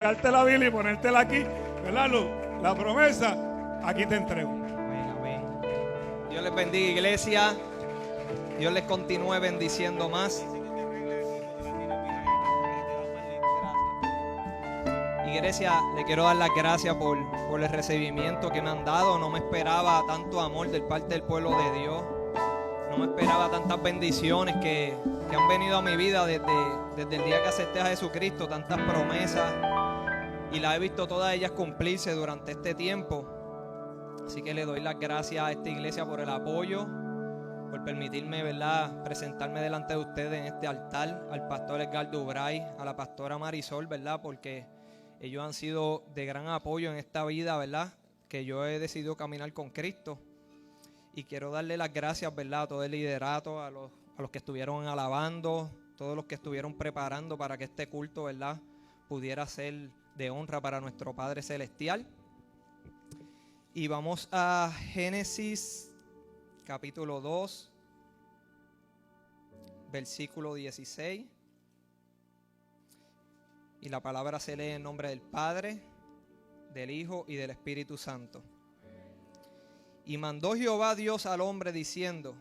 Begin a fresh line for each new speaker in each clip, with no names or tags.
Darte la Biblia y ponértela aquí, ¿verdad, Luz? La promesa, aquí te entrego.
Amén, amén. Dios les bendiga, iglesia. Dios les continúe bendiciendo más. Iglesia, le quiero dar las gracias por el recibimiento que me han dado. No me esperaba tanto amor de parte del pueblo de Dios. No me esperaba tantas bendiciones que han venido a mi vida desde el día que acepté a Jesucristo. Tantas promesas. Y las he visto todas ellas cumplirse durante este tiempo. Así que le doy las gracias a esta iglesia por el apoyo, por permitirme, ¿verdad?, presentarme delante de ustedes en este altar, al pastor Edgardo Ubray, a la pastora Marisol, ¿verdad?, porque ellos han sido de gran apoyo en esta vida, ¿verdad?, que yo he decidido caminar con Cristo. Y quiero darle las gracias, ¿verdad?, a todo el liderato, a los que estuvieron alabando, todos los que estuvieron preparando para que este culto, ¿verdad?, pudiera ser de honra para nuestro Padre Celestial. Y vamos a Génesis capítulo 2, versículo 16. Y la palabra se lee en nombre del Padre, del Hijo y del Espíritu Santo. Y mandó Jehová Dios al hombre diciendo: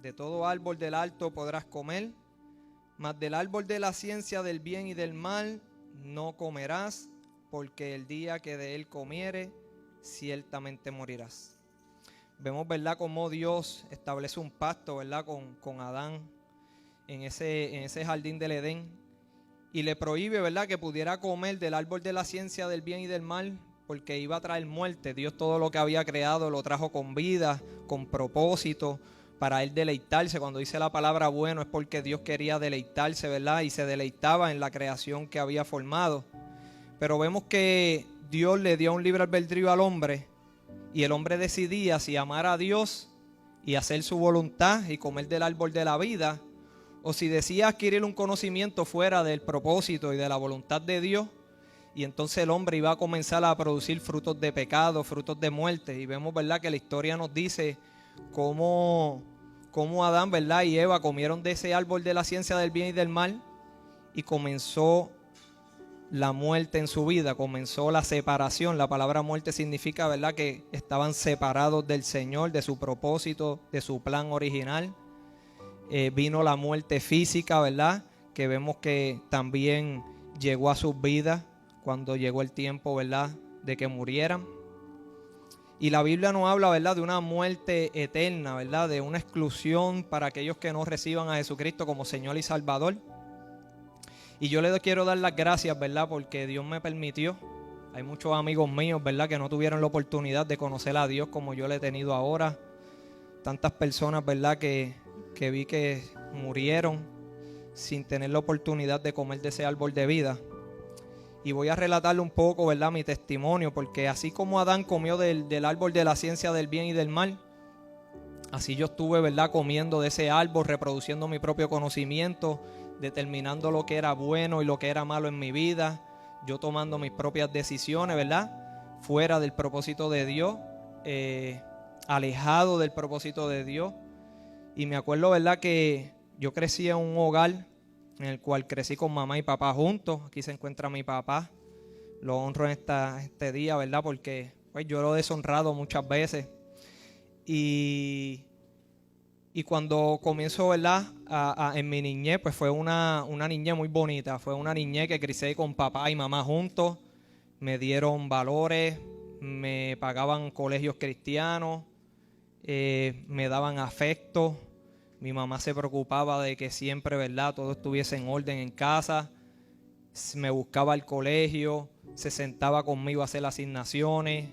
de todo árbol del alto podrás comer, mas del árbol de la ciencia del bien y del mal no comerás, porque el día que de él comiere, ciertamente morirás. Vemos, ¿verdad?, cómo Dios establece un pacto, ¿verdad?, con Adán en ese jardín del Edén, y le prohíbe, ¿verdad?, que pudiera comer del árbol de la ciencia del bien y del mal, porque iba a traer muerte. Dios todo lo que había creado lo trajo con vida, con propósito, para él deleitarse. Cuando dice la palabra bueno es porque Dios quería deleitarse, ¿verdad?, y se deleitaba en la creación que había formado. Pero vemos que Dios le dio un libre albedrío al hombre, y el hombre decidía si amar a Dios y hacer su voluntad y comer del árbol de la vida, o si decía adquirir un conocimiento fuera del propósito y de la voluntad de Dios. Y entonces el hombre iba a comenzar a producir frutos de pecado, frutos de muerte. Y vemos, ¿verdad?, que la historia nos dice cómo Adán, ¿verdad?, y Eva comieron de ese árbol de la ciencia del bien y del mal, y comenzó la muerte en su vida, comenzó la separación. La palabra muerte significa, ¿verdad?, que estaban separados del Señor, de su propósito, de su plan original. Vino la muerte física, ¿verdad?, que vemos que también llegó a sus vidas cuando llegó el tiempo, ¿verdad?, de que murieran. Y la Biblia nos habla, ¿verdad?, de una muerte eterna, ¿verdad?, de una exclusión para aquellos que no reciban a Jesucristo como Señor y Salvador. Y yo le quiero dar las gracias, ¿verdad?, porque Dios me permitió. Hay muchos amigos míos, ¿verdad?, que no tuvieron la oportunidad de conocer a Dios como yo le he tenido ahora. Tantas personas, ¿verdad?, que vi que murieron sin tener la oportunidad de comer de ese árbol de vida. Y voy a relatarle un poco, ¿verdad?, mi testimonio, porque así como Adán comió del árbol de la ciencia del bien y del mal, así yo estuve, ¿verdad?, comiendo de ese árbol, reproduciendo mi propio conocimiento, determinando lo que era bueno y lo que era malo en mi vida, yo tomando mis propias decisiones, ¿verdad?, fuera del propósito de Dios, alejado del propósito de Dios. Y me acuerdo, ¿verdad?, que yo crecí en un hogar en el cual crecí con mamá y papá juntos. Aquí se encuentra mi papá. Lo honro en este día, ¿verdad?, porque pues, yo lo he deshonrado muchas veces. Y cuando comienzo, ¿verdad?, en mi niñez, pues fue una niñez muy bonita. Fue una niñez que crecí con papá y mamá juntos. Me dieron valores, me pagaban colegios cristianos, me daban afecto. Mi mamá se preocupaba de que siempre, ¿verdad?, todo estuviese en orden en casa. Me buscaba al colegio, se sentaba conmigo a hacer asignaciones.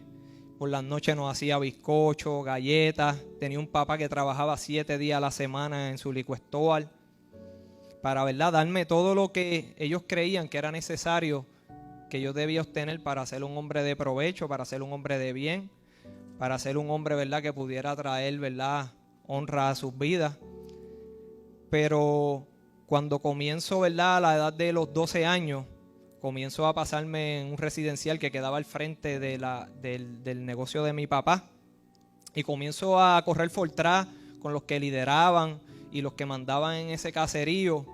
Por las noches nos hacía bizcocho, galletas. Tenía un papá que trabajaba 7 días a la semana en su liquor store para, ¿verdad?, darme todo lo que ellos creían que era necesario, que yo debía obtener para ser un hombre de provecho, para ser un hombre de bien, para ser un hombre, ¿verdad?, que pudiera traer, ¿verdad?, honra a sus vidas. Pero cuando comienzo, ¿verdad?, a la edad de los 12 años, comienzo a pasarme en un residencial que quedaba al frente del negocio de mi papá. Y comienzo a correr Fortran con los que lideraban y los que mandaban en ese caserío.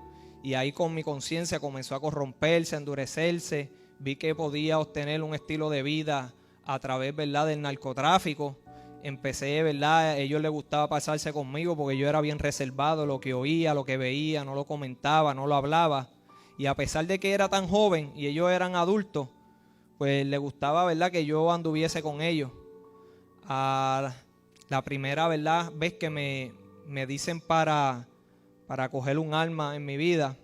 Y ahí con mi conciencia comenzó a corromperse, a endurecerse. vi que podía obtener un estilo de vida a través, ¿verdad?, del narcotráfico. Empecé, ¿verdad?, a ellos les gustaba pasarse conmigo porque yo era bien reservado, lo que oía, lo que veía, no lo comentaba, no lo hablaba. Y a pesar de que era tan joven y ellos eran adultos, pues les gustaba, ¿verdad?, que yo anduviese con ellos. La primera, ¿verdad?, vez que me dicen para coger un arma en mi vida,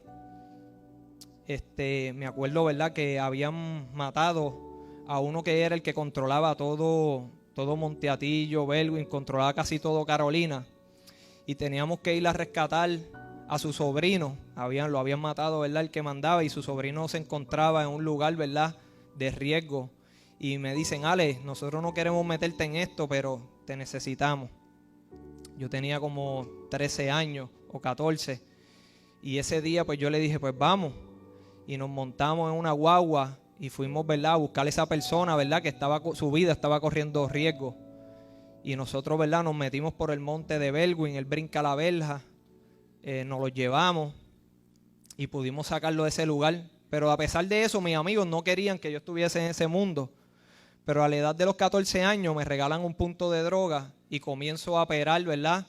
me acuerdo, ¿verdad?, que habían matado a uno que era el que controlaba todo Monteatillo, Bellwin, controlaba casi todo Carolina, y teníamos que ir a rescatar a su sobrino. Lo habían matado, ¿verdad?, el que mandaba, y su sobrino se encontraba en un lugar, ¿verdad?, de riesgo. Y me dicen: Ale, nosotros no queremos meterte en esto, pero te necesitamos. Yo tenía como 13 años o 14, y ese día pues yo le dije: pues vamos, y nos montamos en una guagua y fuimos, ¿verdad?, a buscar a esa persona, ¿verdad?, que su vida estaba corriendo riesgo. Y nosotros, ¿verdad?, nos metimos por el monte de Bellwin, él brinca la verja, nos lo llevamos y pudimos sacarlo de ese lugar. Pero a pesar de eso, mis amigos no querían que yo estuviese en ese mundo. Pero a la edad de los 14 años me regalan un punto de droga y comienzo a operar, ¿verdad?,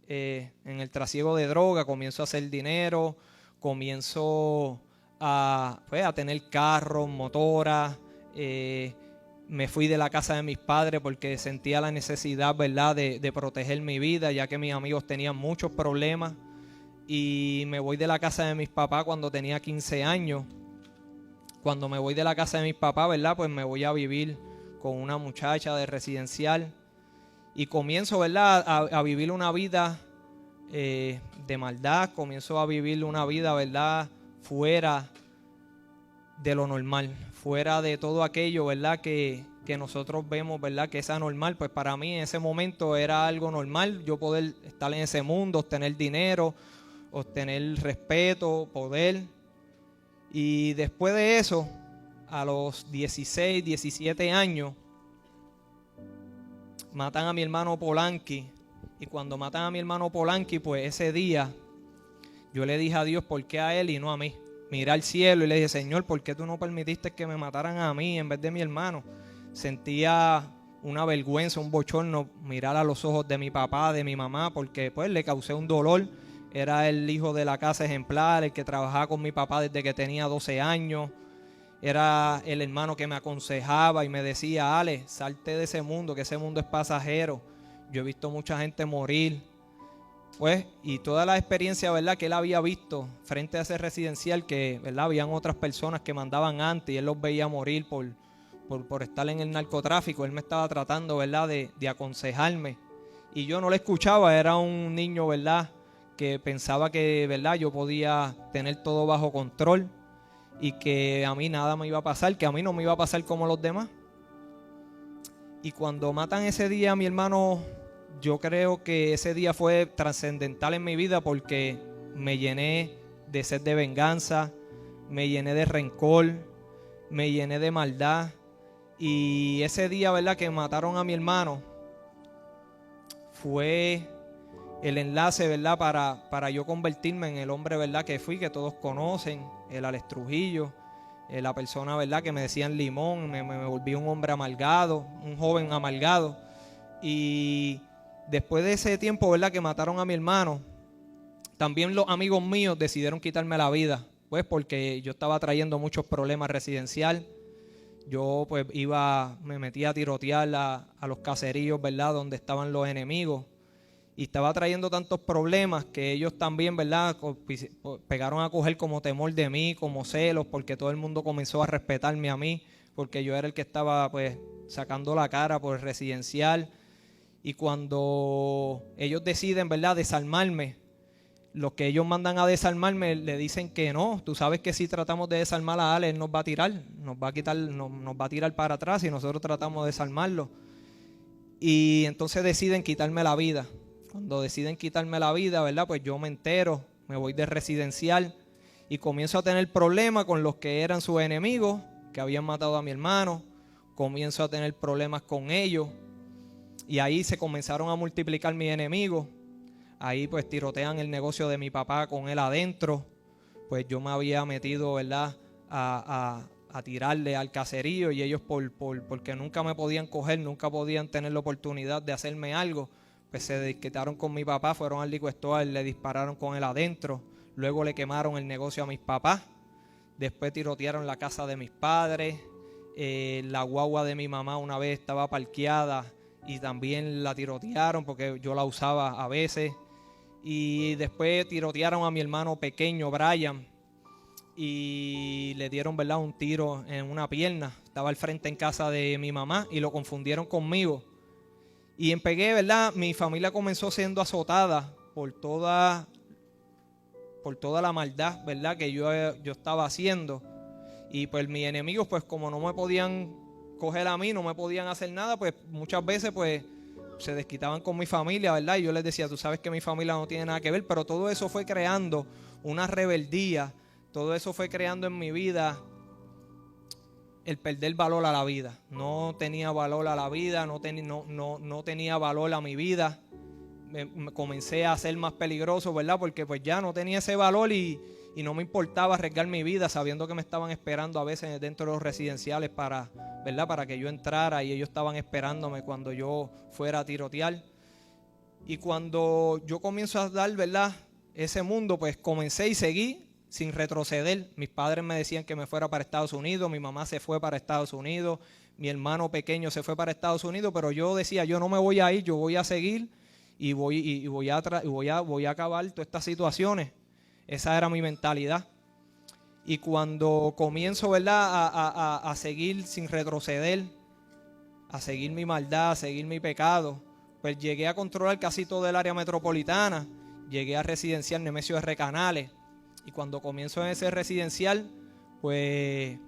en el trasiego de droga. Comienzo a hacer dinero, comienzo a tener carros, motoras. Me fui de la casa de mis padres porque sentía la necesidad, ¿verdad?, de proteger mi vida, ya que mis amigos tenían muchos problemas. Y me voy de la casa de mis papás cuando tenía 15 años. Cuando me voy de la casa de mis papás, ¿verdad?, pues me voy a vivir con una muchacha de residencial. Y comienzo, ¿verdad?, a vivir una vida de maldad. Comienzo a vivir una vida, ¿verdad?, fuera de lo normal, fuera de todo aquello, ¿verdad?, que nosotros vemos, ¿verdad?, que es anormal. Pues para mí en ese momento era algo normal yo poder estar en ese mundo, obtener dinero, obtener respeto, poder. Y después de eso, a los 16, 17 años, matan a mi hermano Polanqui. Y cuando matan a mi hermano Polanqui, pues ese día yo le dije a Dios: ¿por qué a él y no a mí? Miré al cielo y le dije: Señor, ¿por qué tú no permitiste que me mataran a mí en vez de mi hermano? Sentía una vergüenza, un bochorno mirar a los ojos de mi papá, de mi mamá, porque pues le causé un dolor. Era el hijo de la casa ejemplar, el que trabajaba con mi papá desde que tenía 12 años. Era el hermano que me aconsejaba y me decía: Ale, salte de ese mundo, que ese mundo es pasajero. Yo he visto mucha gente morir. Pues, y toda la experiencia, ¿verdad?, que él había visto frente a ese residencial, que, ¿verdad?, habían otras personas que mandaban antes y él los veía morir por estar en el narcotráfico. Él me estaba tratando, ¿verdad?, de aconsejarme. Y yo no le escuchaba. Era un niño, ¿verdad?, que pensaba que, ¿verdad?, yo podía tener todo bajo control y que a mí nada me iba a pasar, que a mí no me iba a pasar como los demás. Y cuando matan ese día a mi hermano, yo creo que ese día fue trascendental en mi vida porque me llené de sed de venganza, me llené de rencor, me llené de maldad. Y ese día, ¿verdad?, que mataron a mi hermano fue el enlace, ¿verdad?, para yo convertirme en el hombre, ¿verdad?, que fui, que todos conocen, el Alex Trujillo, la persona, ¿verdad?, que me decían Limón. Me volví un hombre amargado, un joven amargado. Y después de ese tiempo, ¿verdad?, que mataron a mi hermano, también los amigos míos decidieron quitarme la vida, pues porque yo estaba trayendo muchos problemas residencial. Yo pues me metía a tirotear a los caseríos, ¿verdad?, donde estaban los enemigos. Y estaba trayendo tantos problemas que ellos también, ¿verdad?, pegaron a coger como temor de mí, como celos, porque todo el mundo comenzó a respetarme a mí, porque yo era el que estaba pues sacando la cara por el residencial. Y cuando ellos deciden, ¿verdad?, desarmarme, los que ellos mandan a desarmarme le dicen que no, tú sabes que si tratamos de desarmar a Ale, él nos va a tirar, nos va a tirar para atrás y nosotros tratamos de desarmarlo. Y entonces deciden quitarme la vida. Cuando deciden quitarme la vida, ¿verdad?, pues yo me entero, me voy de residencial y comienzo a tener problemas con los que eran sus enemigos, que habían matado a mi hermano. Comienzo a tener problemas con ellos y ahí se comenzaron a multiplicar mis enemigos. Ahí pues tirotean el negocio de mi papá con él adentro. Pues yo me había metido, ¿verdad?, a a tirarle al caserío, y ellos porque nunca me podían coger, nunca podían tener la oportunidad de hacerme algo, pues se desquitaron con mi papá, fueron al liquor store, le dispararon con él adentro, luego le quemaron el negocio a mis papás, después tirotearon la casa de mis padres, la guagua de mi mamá una vez estaba parqueada y también la tirotearon porque yo la usaba a veces, y después tirotearon a mi hermano pequeño Brian y le dieron, ¿verdad?, un tiro en una pierna. Estaba al frente en casa de mi mamá y lo confundieron conmigo. Y en Pegué, ¿verdad?, mi familia comenzó siendo azotada por toda la maldad, ¿verdad?, que yo estaba haciendo. Y pues mis enemigos, pues como no me podían coger a mí, no me podían hacer nada, pues muchas veces pues se desquitaban con mi familia, ¿verdad? Y yo les decía, tú sabes que mi familia no tiene nada que ver, pero todo eso fue creando una rebeldía. Todo eso fue creando en mi vida el perder valor a la vida. No tenía valor a la vida, no tenía valor a mi vida. Me comencé a ser más peligroso, ¿verdad? Porque pues ya no tenía ese valor y no me importaba arriesgar mi vida sabiendo que me estaban esperando a veces dentro de los residenciales ¿verdad?, para que yo entrara, y ellos estaban esperándome cuando yo fuera a tirotear. Y cuando yo comienzo a dar, ¿verdad?, ese mundo, pues comencé y seguí sin retroceder. Mis padres me decían que me fuera para Estados Unidos, mi mamá se fue para Estados Unidos, mi hermano pequeño se fue para Estados Unidos, pero yo decía, yo no me voy a ir, yo voy a seguir y voy a acabar todas estas situaciones. Esa era mi mentalidad. Y cuando comienzo, ¿verdad?, a seguir sin retroceder, a seguir mi maldad, a seguir mi pecado, pues llegué a controlar casi todo el área metropolitana, llegué a residencial Nemesio R. Canales. Y cuando comienzo en ese residencial, pues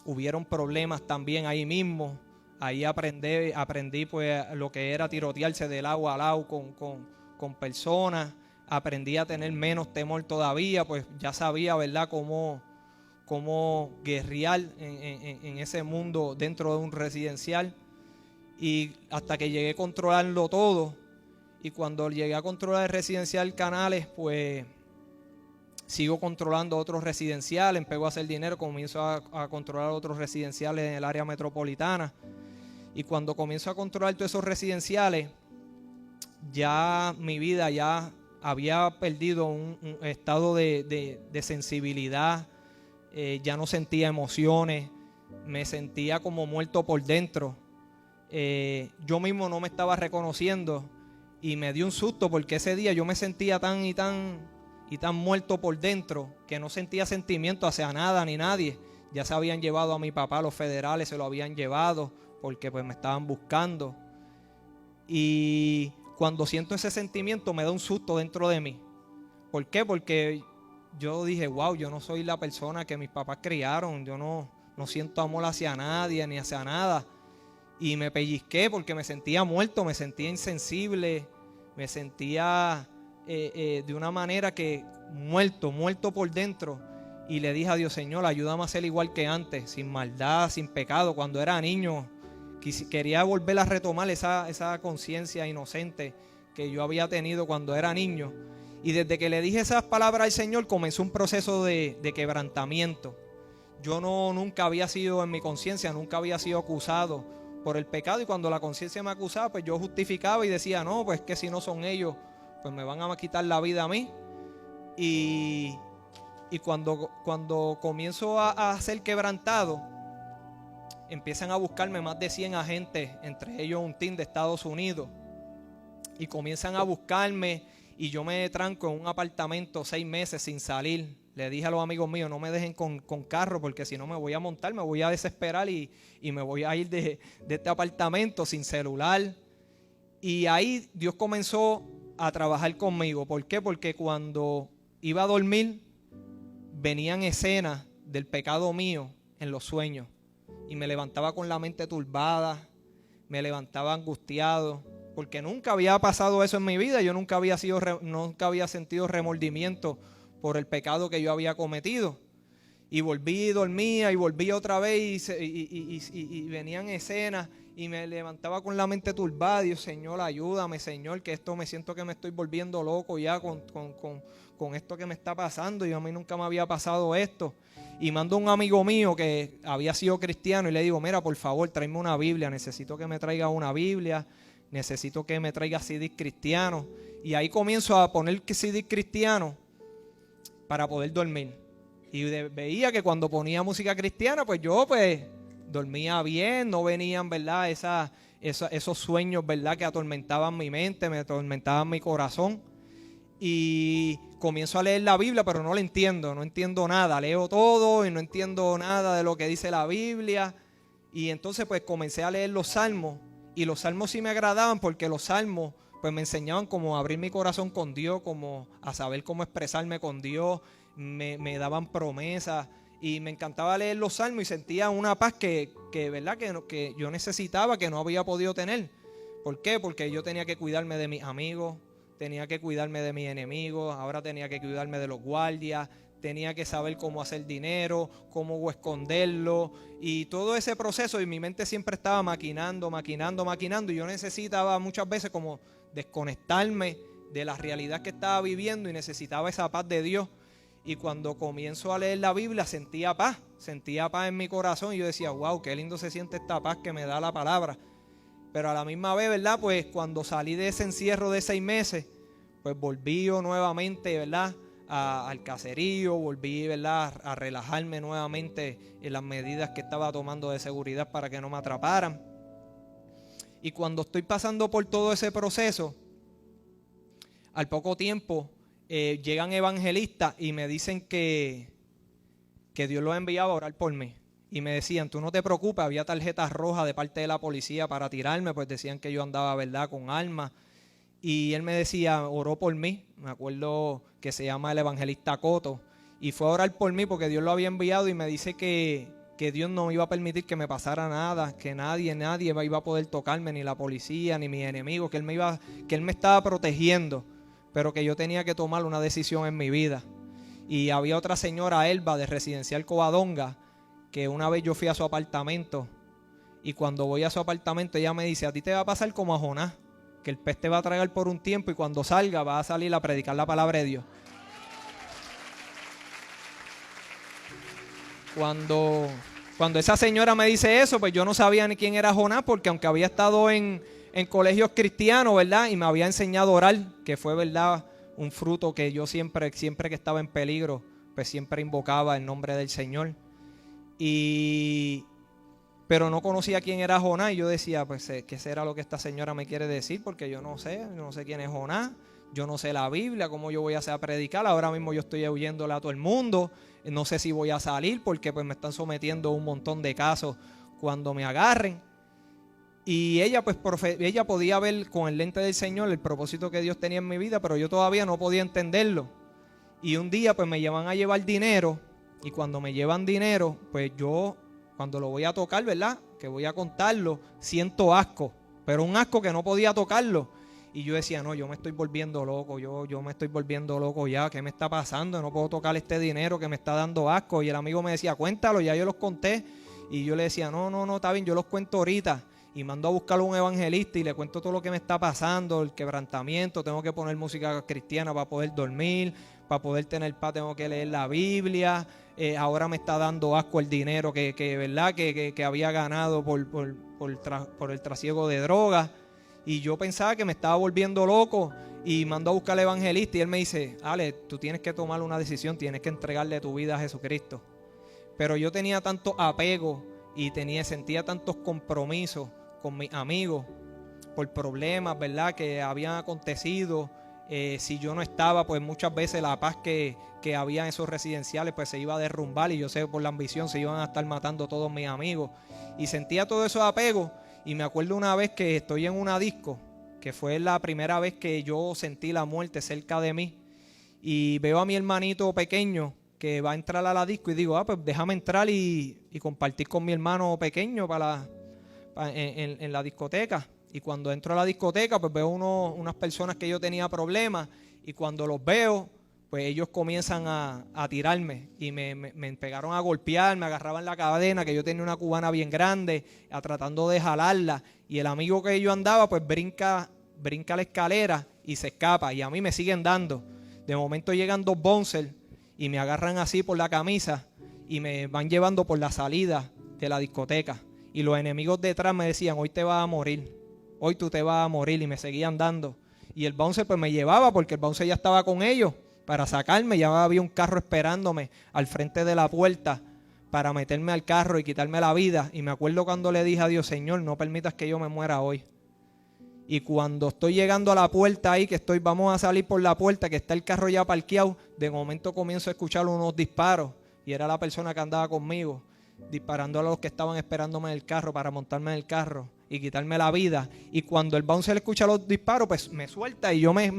hubieron problemas también ahí mismo. Ahí aprendí pues lo que era tirotearse del lado a lado con personas. Aprendí a tener menos temor todavía, pues ya sabía, ¿verdad?, cómo guerrear en ese mundo dentro de un residencial. Y hasta que llegué a controlarlo todo. Y cuando llegué a controlar el residencial Canales, pues sigo controlando otros residenciales, empecé a hacer dinero, comienzo a controlar otros residenciales en el área metropolitana. Y cuando comienzo a controlar todos esos residenciales, ya mi vida ya había perdido un estado de sensibilidad, ya no sentía emociones, me sentía como muerto por dentro. Yo mismo no me estaba reconociendo y me dio un susto porque ese día yo me sentía tan muerto por dentro que no sentía sentimiento hacia nada ni nadie. Ya se habían llevado a mi papá, los federales se lo habían llevado porque pues me estaban buscando. Y cuando siento ese sentimiento me da un susto dentro de mí. ¿Por qué? Porque yo dije, wow, yo no soy la persona que mis papás criaron, yo no siento amor hacia nadie ni hacia nada. Y me pellizqué porque me sentía muerto, me sentía insensible, me sentía de una manera que muerto por dentro. Y le dije a Dios, Señor, ayúdame a ser igual que antes, sin maldad, sin pecado. Cuando era niño quería volver a retomar esa conciencia inocente que yo había tenido cuando era niño. Y desde que le dije esas palabras al Señor comenzó un proceso de quebrantamiento. Yo nunca había sido en mi conciencia, nunca había sido acusado por el pecado, y cuando la conciencia me acusaba, pues yo justificaba y decía, no, pues que si no son ellos, pues me van a quitar la vida a mí. Y cuando comienzo a ser quebrantado, empiezan a buscarme más de 100 agentes, entre ellos un team de Estados Unidos, y comienzan a buscarme y yo me tranco en un apartamento 6 meses sin salir. Le dije a los amigos míos, no me dejen con carro porque si no me voy a montar, me voy a desesperar y me voy a ir de este apartamento sin celular. Y ahí Dios comenzó a trabajar conmigo. ¿Por qué? Porque cuando iba a dormir venían escenas del pecado mío en los sueños y me levantaba con la mente turbada, me levantaba angustiado, porque nunca había pasado eso en mi vida. Yo nunca había sentido remordimiento por el pecado que yo había cometido. Y volví, dormía y volví otra vez y venían escenas y me levantaba con la mente turbada. Dios, Señor, ayúdame, Señor, que esto me siento que me estoy volviendo loco ya con con esto que me está pasando, y a mí nunca me había pasado esto. Y mando a un amigo mío que había sido cristiano y le digo, mira, por favor, tráeme una Biblia, necesito que me traiga una Biblia, necesito que me traiga CDs cristianos. Y ahí comienzo a poner CDs cristianos para poder dormir. Y veía que cuando ponía música cristiana, pues yo dormía bien, no venían, ¿verdad? Esos sueños, ¿verdad? Que atormentaban mi mente, me atormentaban mi corazón. Y comienzo a leer la Biblia, pero no la entiendo, no entiendo nada. Leo todo y no entiendo nada de lo que dice la Biblia. Y entonces pues comencé a leer los salmos. Y los salmos sí me agradaban porque los salmos pues me enseñaban cómo abrir mi corazón con Dios, como a saber cómo expresarme con Dios. Me daban promesas. Y me encantaba leer los salmos y sentía una paz ¿verdad? Que yo necesitaba, que no había podido tener. ¿Por qué? Porque yo tenía que cuidarme de mis amigos, tenía que cuidarme de mis enemigos, ahora tenía que cuidarme de los guardias, tenía que saber cómo hacer dinero, cómo esconderlo y todo ese proceso. Y mi mente siempre estaba maquinando y yo necesitaba muchas veces como desconectarme de la realidad que estaba viviendo y necesitaba esa paz de Dios. Y cuando comienzo a leer la Biblia sentía paz en mi corazón y yo decía, wow, qué lindo se siente esta paz que me da la palabra. Pero a la misma vez, ¿verdad? Pues cuando salí de ese encierro de 6 meses, pues volví yo nuevamente, ¿verdad? Al caserío, volví, ¿verdad? A relajarme nuevamente en las medidas que estaba tomando de seguridad para que no me atraparan. Y cuando estoy pasando por todo ese proceso, al poco tiempo llegan evangelistas y me dicen que Dios los enviaba a orar por mí. Y me decían, tú no te preocupes, había tarjetas rojas de parte de la policía para tirarme, pues decían que yo andaba, ¿verdad?, con armas. Y él me decía, oró por mí, me acuerdo que se llama el evangelista Coto, y fue a orar por mí porque Dios lo había enviado y me dice que Dios no iba a permitir que me pasara nada, que nadie iba a poder tocarme, ni la policía, ni mis enemigos, que él me estaba protegiendo, pero que yo tenía que tomar una decisión en mi vida. Y había otra señora, Elba, de Residencial Covadonga, que una vez yo fui a su apartamento y cuando voy a su apartamento ella me dice, a ti te va a pasar como a Jonás, que el pez te va a tragar por un tiempo y cuando salga vas a salir a predicar la palabra de Dios. Cuando esa señora me dice eso, pues yo no sabía ni quién era Jonás, porque aunque había estado en colegios cristianos, ¿verdad? Y me había enseñado a orar, que fue, ¿verdad?, un fruto que yo siempre que estaba en peligro, pues siempre invocaba el nombre del Señor. Pero no conocía quién era Jonás y yo decía, pues, ¿qué será lo que esta señora me quiere decir? Porque yo no sé quién es Jonás, yo no sé la Biblia, ¿cómo yo voy a hacer a predicar? Ahora mismo yo estoy huyéndole a todo el mundo, no sé si voy a salir porque pues me están sometiendo a un montón de casos cuando me agarren. Y ella pues ella podía ver con el lente del Señor el propósito que Dios tenía en mi vida, pero yo todavía no podía entenderlo. Y un día pues me llevan a llevar dinero. Y cuando me llevan dinero, pues yo, cuando lo voy a tocar, ¿verdad?, que voy a contarlo, siento asco, pero un asco que no podía tocarlo. Y yo decía, no, yo me estoy volviendo loco, yo me estoy volviendo loco ya, ¿qué me está pasando? No puedo tocar este dinero que me está dando asco. Y el amigo me decía, cuéntalo, ya yo los conté. Y yo le decía, no, está bien, yo los cuento ahorita. Y mando a buscar a un evangelista y le cuento todo lo que me está pasando, el quebrantamiento, tengo que poner música cristiana para poder dormir, para poder tener paz tengo que leer la Biblia, ahora me está dando asco el dinero que había ganado por el trasiego de drogas. Y yo pensaba que me estaba volviendo loco y mandó a buscar al evangelista y él me dice, Ale, tú tienes que tomar una decisión, tienes que entregarle tu vida a Jesucristo. Pero yo tenía tanto apego y sentía tantos compromisos con mis amigos por problemas, ¿verdad?, que habían acontecido. Si yo no estaba, pues muchas veces la paz que había en esos residenciales pues se iba a derrumbar y yo sé por la ambición se iban a estar matando todos mis amigos. Y sentía todo esos apegos y me acuerdo una vez que estoy en una disco, que fue la primera vez que yo sentí la muerte cerca de mí y veo a mi hermanito pequeño que va a entrar a la disco y digo, pues déjame entrar y compartir con mi hermano pequeño en la discoteca. Y cuando entro a la discoteca, pues veo unas personas que yo tenía problemas y cuando los veo, pues ellos comienzan a tirarme y me pegaron a golpear, me agarraban la cadena, que yo tenía una cubana bien grande, tratando de jalarla. Y el amigo que yo andaba, pues brinca la escalera y se escapa y a mí me siguen dando. De momento llegan dos bouncers y me agarran así por la camisa y me van llevando por la salida de la discoteca. Y los enemigos detrás me decían, hoy te vas a morir, hoy tú te vas a morir, y me seguían dando. Y el bouncer pues me llevaba, porque el bouncer ya estaba con ellos para sacarme. Ya había un carro esperándome al frente de la puerta para meterme al carro y quitarme la vida. Y me acuerdo cuando le dije a Dios, Señor, no permitas que yo me muera hoy. Y cuando estoy llegando a la puerta ahí, vamos a salir por la puerta, que está el carro ya parqueado, de momento comienzo a escuchar unos disparos. Y era la persona que andaba conmigo, disparando a los que estaban esperándome en el carro para montarme en el carro y quitarme la vida. Y cuando el bouncer escucha los disparos, pues me suelta y yo me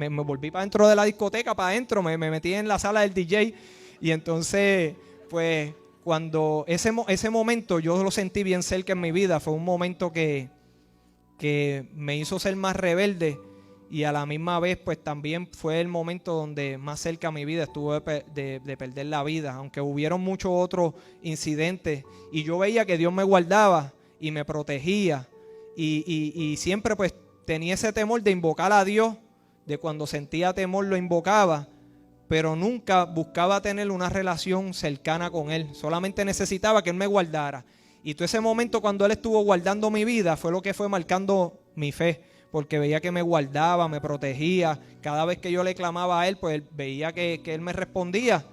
volví para dentro de la discoteca, para adentro, me metí en la sala del DJ. Y entonces, pues, cuando ese momento yo lo sentí bien cerca en mi vida, fue un momento que me hizo ser más rebelde, y a la misma vez pues también fue el momento donde más cerca mi vida estuvo de perder la vida, aunque hubieron muchos otros incidentes y yo veía que Dios me guardaba y me protegía, y siempre pues tenía ese temor de invocar a Dios, de cuando sentía temor lo invocaba, pero nunca buscaba tener una relación cercana con Él, solamente necesitaba que Él me guardara. Y todo ese momento cuando Él estuvo guardando mi vida fue lo que fue marcando mi fe, porque veía que me guardaba, me protegía. Cada vez que yo le clamaba a Él, pues veía que Él me respondía.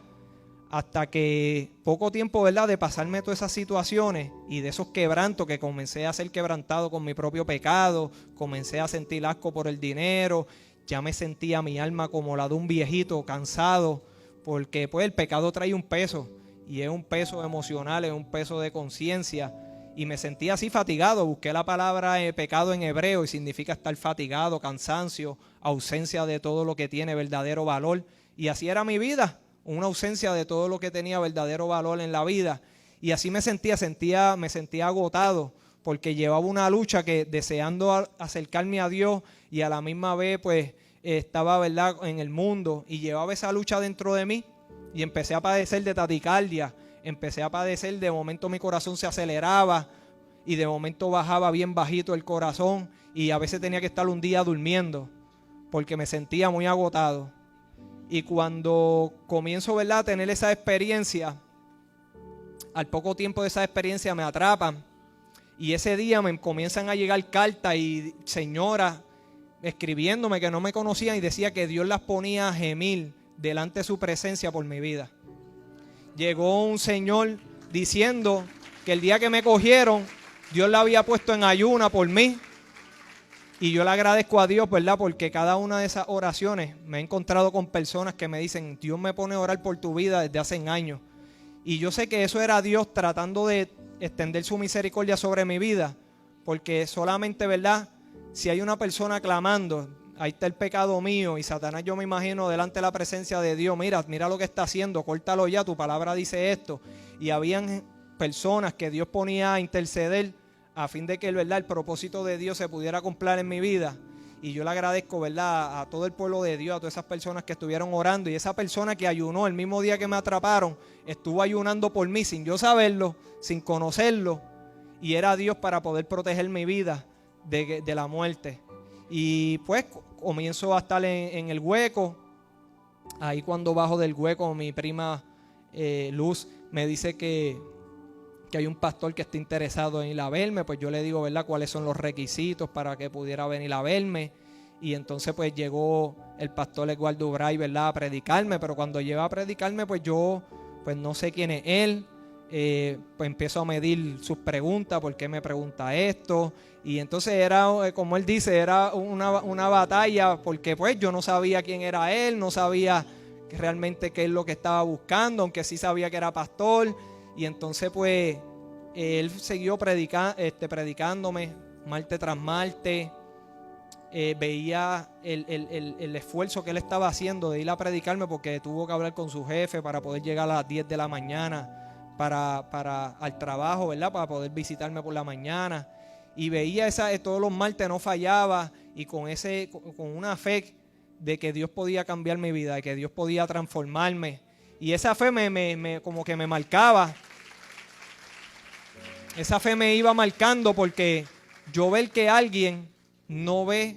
Hasta que poco tiempo, ¿verdad?, de pasarme todas esas situaciones y de esos quebrantos, que comencé a ser quebrantado con mi propio pecado, comencé a sentir asco por el dinero, ya me sentía mi alma como la de un viejito cansado, porque pues el pecado trae un peso. Y es un peso emocional, es un peso de conciencia. Y me sentía así fatigado. Busqué la palabra pecado en hebreo y significa estar fatigado, cansancio, ausencia de todo lo que tiene verdadero valor. Y así era mi vida, una ausencia de todo lo que tenía verdadero valor en la vida. Y así me sentía agotado, porque llevaba una lucha que deseando acercarme a Dios y a la misma vez pues estaba, ¿verdad?, en el mundo, y llevaba esa lucha dentro de mí. Y empecé a padecer de taticardia, de momento mi corazón se aceleraba y de momento bajaba bien bajito el corazón, y a veces tenía que estar un día durmiendo porque me sentía muy agotado. Y cuando comienzo, ¿verdad?, a tener esa experiencia, al poco tiempo de esa experiencia me atrapan, y ese día me comienzan a llegar cartas y señoras escribiéndome que no me conocían y decía que Dios las ponía a gemir delante de su presencia por mi vida. Llegó un señor diciendo que el día que me cogieron, Dios la había puesto en ayuna por mí. Y yo le agradezco a Dios, ¿verdad?, porque cada una de esas oraciones me he encontrado con personas que me dicen, Dios me pone a orar por tu vida desde hace años. Y yo sé que eso era Dios tratando de extender su misericordia sobre mi vida, porque solamente, ¿verdad?, si hay una persona clamando, ahí está el pecado mío, y Satanás, yo me imagino delante de la presencia de Dios, mira lo que está haciendo, córtalo ya, tu palabra dice esto. Y habían personas que Dios ponía a interceder a fin de que, ¿verdad?, el propósito de Dios se pudiera cumplir en mi vida. Y yo le agradezco, ¿verdad?, a todo el pueblo de Dios, a todas esas personas que estuvieron orando, y esa persona que ayunó el mismo día que me atraparon, estuvo ayunando por mí sin yo saberlo, sin conocerlo, y era Dios para poder proteger mi vida de la muerte. Y pues comienzo a estar en el hueco. Ahí cuando bajo del hueco, mi prima Luz me dice que hay un pastor que está interesado en ir a verme. Pues yo le digo, ¿verdad?, cuáles son los requisitos para que pudiera venir a verme. Y entonces pues llegó el pastor Eduardo Bray, ¿verdad?, a predicarme. Pero cuando llega a predicarme, pues yo pues no sé quién es él. Pues empiezo a medir sus preguntas, ¿por qué me pregunta esto? Y entonces era, como él dice, era una batalla, porque pues yo no sabía quién era él, no sabía realmente qué es lo que estaba buscando, aunque sí sabía que era pastor. Y entonces pues él siguió predicándome martes tras martes. Veía el esfuerzo que él estaba haciendo de ir a predicarme, porque tuvo que hablar con su jefe para poder llegar a las 10 de la mañana al trabajo, ¿verdad?, para poder visitarme por la mañana. Y veía todos los martes no fallaba, y con una fe de que Dios podía cambiar mi vida, de que Dios podía transformarme. Y esa fe como que me marcaba. Esa fe me iba marcando, porque yo ver que alguien no ve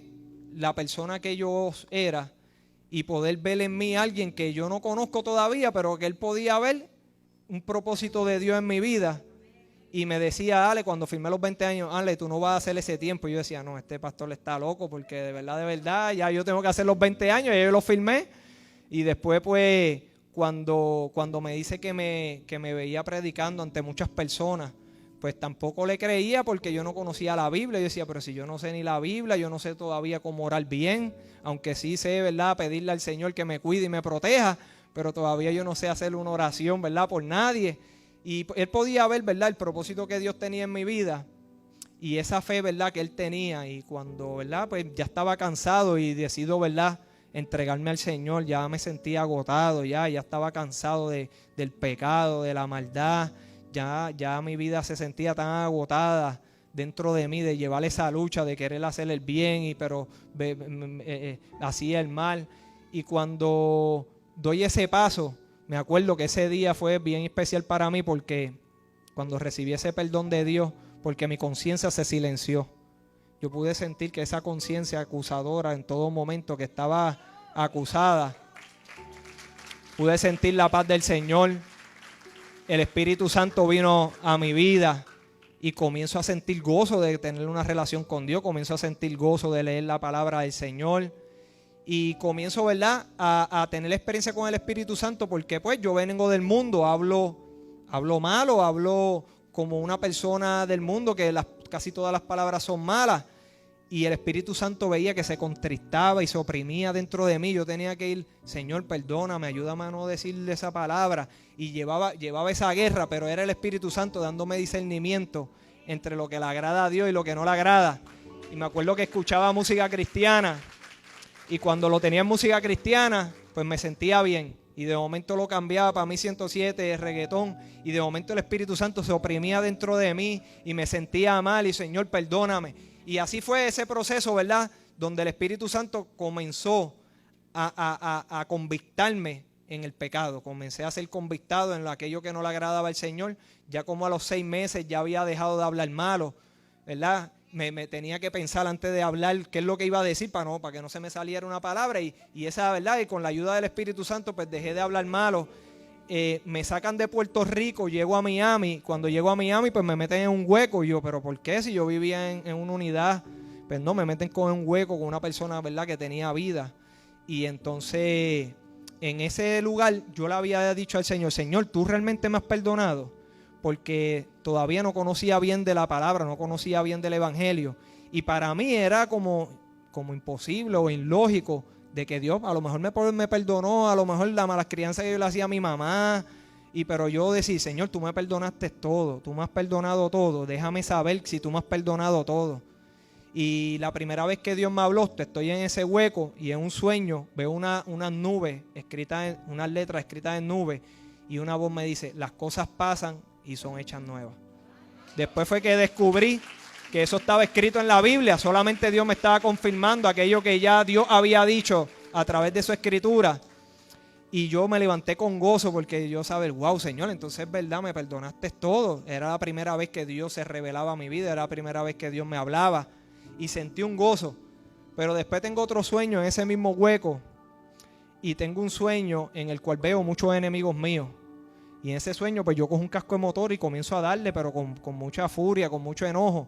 la persona que yo era, y poder ver en mí a alguien que yo no conozco todavía, pero que él podía ver un propósito de Dios en mi vida. Y me decía, Ale, cuando firmé los 20 años, Ale, tú no vas a hacer ese tiempo. Y yo decía, no, este pastor está loco, porque de verdad, ya yo tengo que hacer los 20 años, ya yo los firmé. Y después, pues, cuando me dice que me veía predicando ante muchas personas, pues tampoco le creía porque yo no conocía la Biblia. Yo decía, pero si yo no sé ni la Biblia, yo no sé todavía cómo orar bien, aunque sí sé, ¿verdad?, pedirle al Señor que me cuide y me proteja, pero todavía yo no sé hacer una oración, ¿verdad?, por nadie. Y él podía ver, ¿verdad?, el propósito que Dios tenía en mi vida y esa fe, ¿verdad?, que él tenía. Y cuando, ¿verdad?, pues ya estaba cansado y decido, ¿verdad?, entregarme al Señor, ya me sentía agotado, ya estaba cansado del pecado, de la maldad. Ya mi vida se sentía tan agotada dentro de mí de llevar esa lucha, de querer hacer el bien, pero hacía el mal. Y cuando doy ese paso, me acuerdo que ese día fue bien especial para mí porque cuando recibí ese perdón de Dios, porque mi conciencia se silenció. Yo pude sentir que esa conciencia acusadora en todo momento que estaba acusada, pude sentir la paz del Señor. El Espíritu Santo vino a mi vida y comienzo a sentir gozo de tener una relación con Dios, comienzo a sentir gozo de leer la palabra del Señor y comienzo, ¿verdad?, a tener experiencia con el Espíritu Santo porque pues yo vengo del mundo, hablo malo, hablo como una persona del mundo que casi todas las palabras son malas. Y el Espíritu Santo veía que se contristaba y se oprimía dentro de mí. Yo tenía que ir, Señor, perdóname, ayúdame a no decirle esa palabra. Y llevaba esa guerra, pero era el Espíritu Santo dándome discernimiento entre lo que le agrada a Dios y lo que no le agrada. Y me acuerdo que escuchaba música cristiana. Y cuando lo tenía en música cristiana, pues me sentía bien. Y de momento lo cambiaba para mí 107, reggaetón. Y de momento el Espíritu Santo se oprimía dentro de mí y me sentía mal. Y Señor, perdóname. Y así fue ese proceso, ¿verdad?, donde el Espíritu Santo comenzó a convictarme en el pecado. Comencé a ser convictado en aquello que no le agradaba al Señor. Ya como a los 6 meses ya había dejado de hablar malo, ¿verdad? Me tenía que pensar antes de hablar qué es lo que iba a decir para que no se me saliera una palabra. Y esa, ¿verdad?, y con la ayuda del Espíritu Santo pues dejé de hablar malo. Me sacan de Puerto Rico, llego a Miami. Cuando llego a Miami pues me meten en un hueco. Y yo, ¿pero por qué? Si yo vivía en una unidad. Pues no, me meten con un hueco con una persona, ¿verdad?, que tenía vida. Y entonces en ese lugar yo le había dicho al Señor, Señor, ¿tú realmente me has perdonado? Porque todavía no conocía bien de la palabra, no conocía bien del evangelio. Y para mí era como imposible o ilógico de que Dios a lo mejor me perdonó, a lo mejor la mala crianza que yo le hacía a mi mamá, pero yo decía, Señor, tú me perdonaste todo, tú me has perdonado todo, déjame saber si tú me has perdonado todo. Y la primera vez que Dios me habló, estoy en ese hueco y en un sueño veo unas nubes escritas, unas letras escritas en nubes y una voz me dice, las cosas pasan y son hechas nuevas. Después fue que descubrí que eso estaba escrito en la Biblia, solamente Dios me estaba confirmando aquello que ya Dios había dicho a través de su escritura. Y yo me levanté con gozo porque yo sabía, wow, Señor, entonces es verdad, me perdonaste todo. Era la primera vez que Dios se revelaba a mi vida, era la primera vez que Dios me hablaba y sentí un gozo. Pero después tengo otro sueño en ese mismo hueco y tengo un sueño en el cual veo muchos enemigos míos. Y en ese sueño pues yo cojo un casco de motor y comienzo a darle, pero con mucha furia, con mucho enojo.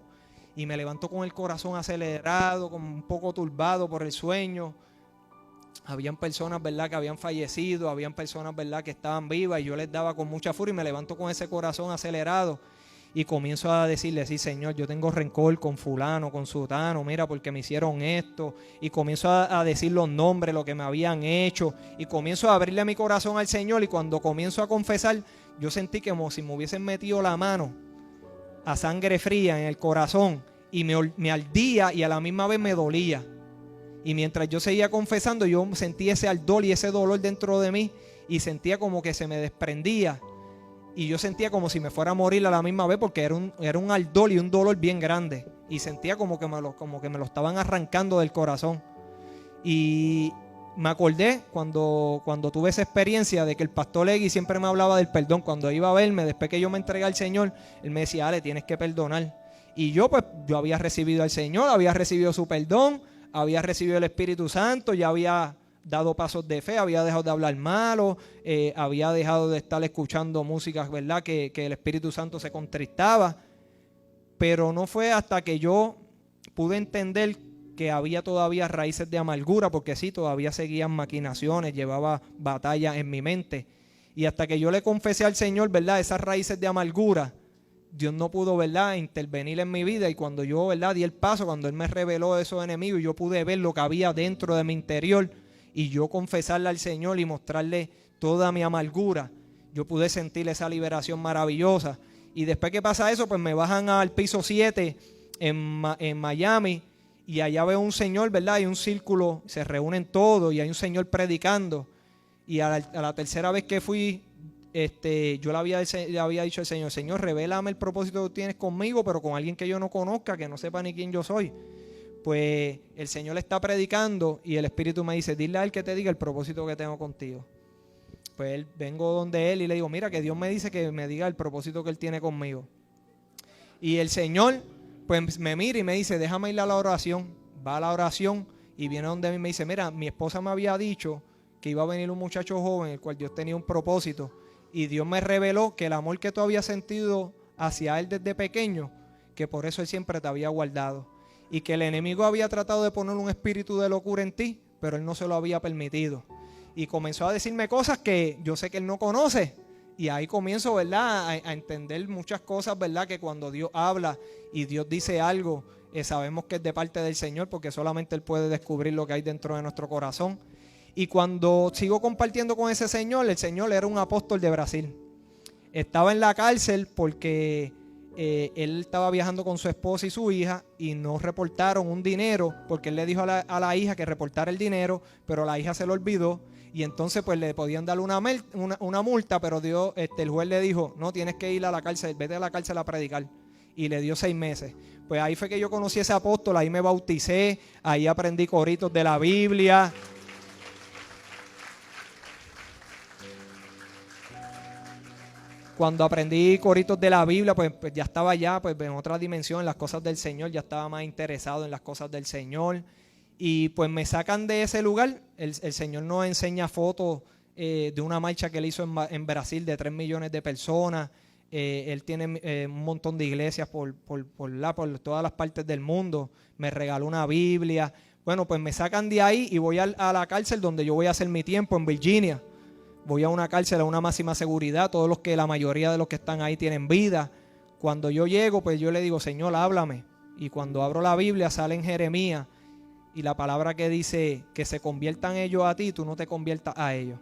Y me levanto con el corazón acelerado, como un poco turbado por el sueño. Habían personas, ¿verdad?, que habían fallecido, habían personas, ¿verdad?, que estaban vivas y yo les daba con mucha furia y me levanto con ese corazón acelerado y comienzo a decirle, sí, Señor, yo tengo rencor con fulano, con sutano, mira, porque me hicieron esto. Y comienzo a decir los nombres, lo que me habían hecho y comienzo a abrirle mi corazón al Señor y cuando comienzo a confesar, yo sentí como si me hubiesen metido la mano a sangre fría en el corazón y me ardía y a la misma vez me dolía. Y mientras yo seguía confesando, yo sentía ese ardor y ese dolor dentro de mí y sentía como que se me desprendía. Y yo sentía como si me fuera a morir a la misma vez porque era un ardor y un dolor bien grande. Y sentía como que me lo estaban arrancando del corazón. Y me acordé cuando tuve esa experiencia de que el pastor Egui siempre me hablaba del perdón. Cuando iba a verme, después que yo me entregué al Señor, él me decía, Ale, tienes que perdonar. Y yo había recibido al Señor, había recibido su perdón, había recibido el Espíritu Santo, ya había dado pasos de fe, había dejado de hablar malo, había dejado de estar escuchando músicas, ¿verdad? Que el Espíritu Santo se contristaba. Pero no fue hasta que yo pude entender que había todavía raíces de amargura, porque sí, todavía seguían maquinaciones, llevaba batallas en mi mente. Y hasta que yo le confesé al Señor, ¿verdad? Esas raíces de amargura, Dios no pudo, ¿verdad?, intervenir en mi vida. Y cuando yo, ¿verdad?, di el paso, cuando Él me reveló esos enemigos, yo pude ver lo que había dentro de mi interior y yo confesarle al Señor y mostrarle toda mi amargura, yo pude sentir esa liberación maravillosa. Y después que pasa eso, pues me bajan al piso 7 en Miami, y allá veo un señor, ¿verdad? Hay un círculo, se reúnen todos y hay un señor predicando. Y a la tercera vez que fui, yo le había dicho al Señor: Señor, revélame el propósito que tienes conmigo, pero con alguien que yo no conozca, que no sepa ni quién yo soy. Pues el Señor está predicando y el Espíritu me dice: dile a él que te diga el propósito que tengo contigo. Pues vengo donde él y le digo: mira, que Dios me dice que me diga el propósito que él tiene conmigo. Y el Señor pues me mira y me dice: déjame ir a la oración. Va a la oración y viene donde mí y me dice: mira, mi esposa me había dicho que iba a venir un muchacho joven, el cual Dios tenía un propósito, y Dios me reveló que el amor que tú habías sentido hacia él desde pequeño, que por eso él siempre te había guardado, y que el enemigo había tratado de poner un espíritu de locura en ti, pero él no se lo había permitido. Y comenzó a decirme cosas que yo sé que él no conoce. Y ahí comienzo, ¿verdad?, a entender muchas cosas, ¿verdad? Que cuando Dios habla y Dios dice algo, sabemos que es de parte del Señor, porque solamente Él puede descubrir lo que hay dentro de nuestro corazón. Y cuando sigo compartiendo con ese señor, el señor era un apóstol de Brasil. Estaba en la cárcel porque él estaba viajando con su esposa y su hija y no reportaron un dinero, porque él le dijo a la hija que reportara el dinero, pero la hija se lo olvidó. Y entonces pues le podían dar una multa, pero Dios, el juez le dijo: no, tienes que ir a la cárcel, vete a la cárcel a predicar. Y le dio 6 meses. Pues ahí fue que yo conocí a ese apóstol, ahí me bauticé, ahí aprendí coritos de la Biblia. Cuando aprendí coritos de la Biblia, pues ya estaba ya pues en otra dimensión, en las cosas del Señor, ya estaba más interesado en las cosas del Señor. Y pues me sacan de ese lugar. El Señor nos enseña fotos de una marcha que él hizo en Brasil de 3 millones de personas. Él tiene un montón de iglesias por todas las partes del mundo. Me regaló una Biblia. Bueno, pues me sacan de ahí y voy a la cárcel donde yo voy a hacer mi tiempo, en Virginia. Voy a una cárcel a una máxima seguridad. La mayoría de los que están ahí tienen vida. Cuando yo llego, pues yo le digo: Señor, háblame. Y cuando abro la Biblia sale en Jeremías. Y la palabra que dice que se conviertan ellos a ti, tú no te conviertas a ellos.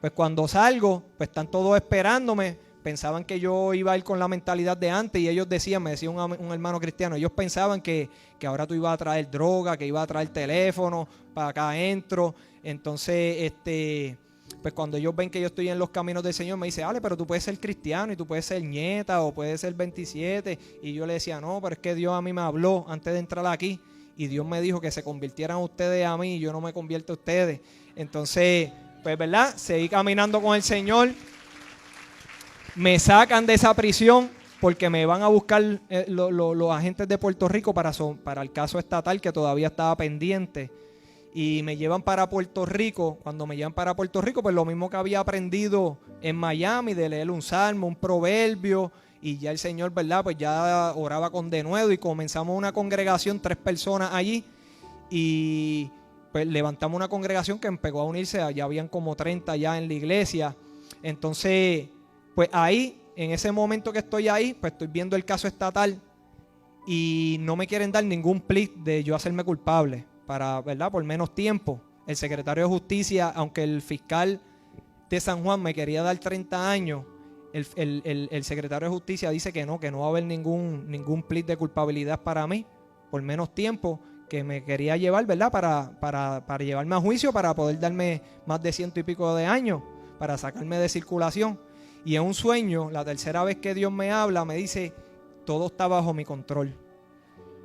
Pues cuando salgo, pues están todos esperándome. Pensaban que yo iba a ir con la mentalidad de antes y ellos decían, me decía un hermano cristiano, ellos pensaban que ahora tú ibas a traer droga, que ibas a traer teléfono para acá adentro. Entonces, pues cuando ellos ven que yo estoy en los caminos del Señor, me dice: Ale, pero tú puedes ser cristiano y tú puedes ser nieta o puedes ser 27. Y yo le decía: no, pero es que Dios a mí me habló antes de entrar aquí. Y Dios me dijo que se convirtieran ustedes a mí y yo no me convierto a ustedes. Entonces, pues, ¿verdad? Seguí caminando con el Señor. Me sacan de esa prisión porque me van a buscar los agentes de Puerto Rico para el caso estatal que todavía estaba pendiente. Y me llevan para Puerto Rico. Cuando me llevan para Puerto Rico, pues lo mismo que había aprendido en Miami, de leer un salmo, un proverbio. Y ya el Señor, ¿verdad? Pues ya oraba con denuedo y comenzamos una congregación, 3 personas allí. Y pues levantamos una congregación que empezó a unirse. Ya habían como 30 ya en la iglesia. Entonces, pues ahí, en ese momento que estoy ahí, pues estoy viendo el caso estatal. Y no me quieren dar ningún plea de yo hacerme culpable, ¿verdad? Por menos tiempo. El secretario de Justicia, aunque el fiscal de San Juan me quería dar 30 años, el secretario de Justicia dice que no va a haber ningún plea de culpabilidad para mí, por menos tiempo, que me quería llevar, ¿verdad? Para llevarme a juicio, para poder darme más de 100 y pico de años, para sacarme de circulación. Y en un sueño, la tercera vez que Dios me habla, me dice: todo está bajo mi control.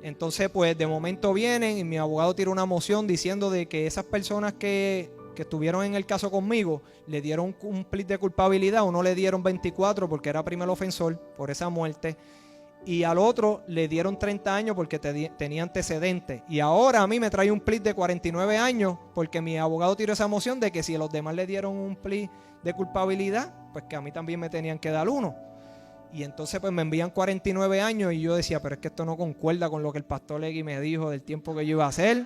Entonces, pues de momento vienen y mi abogado tira una moción diciendo de que esas personas que estuvieron en el caso conmigo le dieron un plea de culpabilidad, o no le dieron 24 porque era primer ofensor por esa muerte. y al otro le dieron 30 años porque tenía antecedentes. Y ahora a mí me trae un plea de 49 años porque mi abogado tiró esa moción de que si a los demás le dieron un plea de culpabilidad, pues que a mí también me tenían que dar uno. Y entonces pues me envían 49 años y yo decía, pero es que esto no concuerda con lo que el pastor Legui me dijo del tiempo que yo iba a hacer.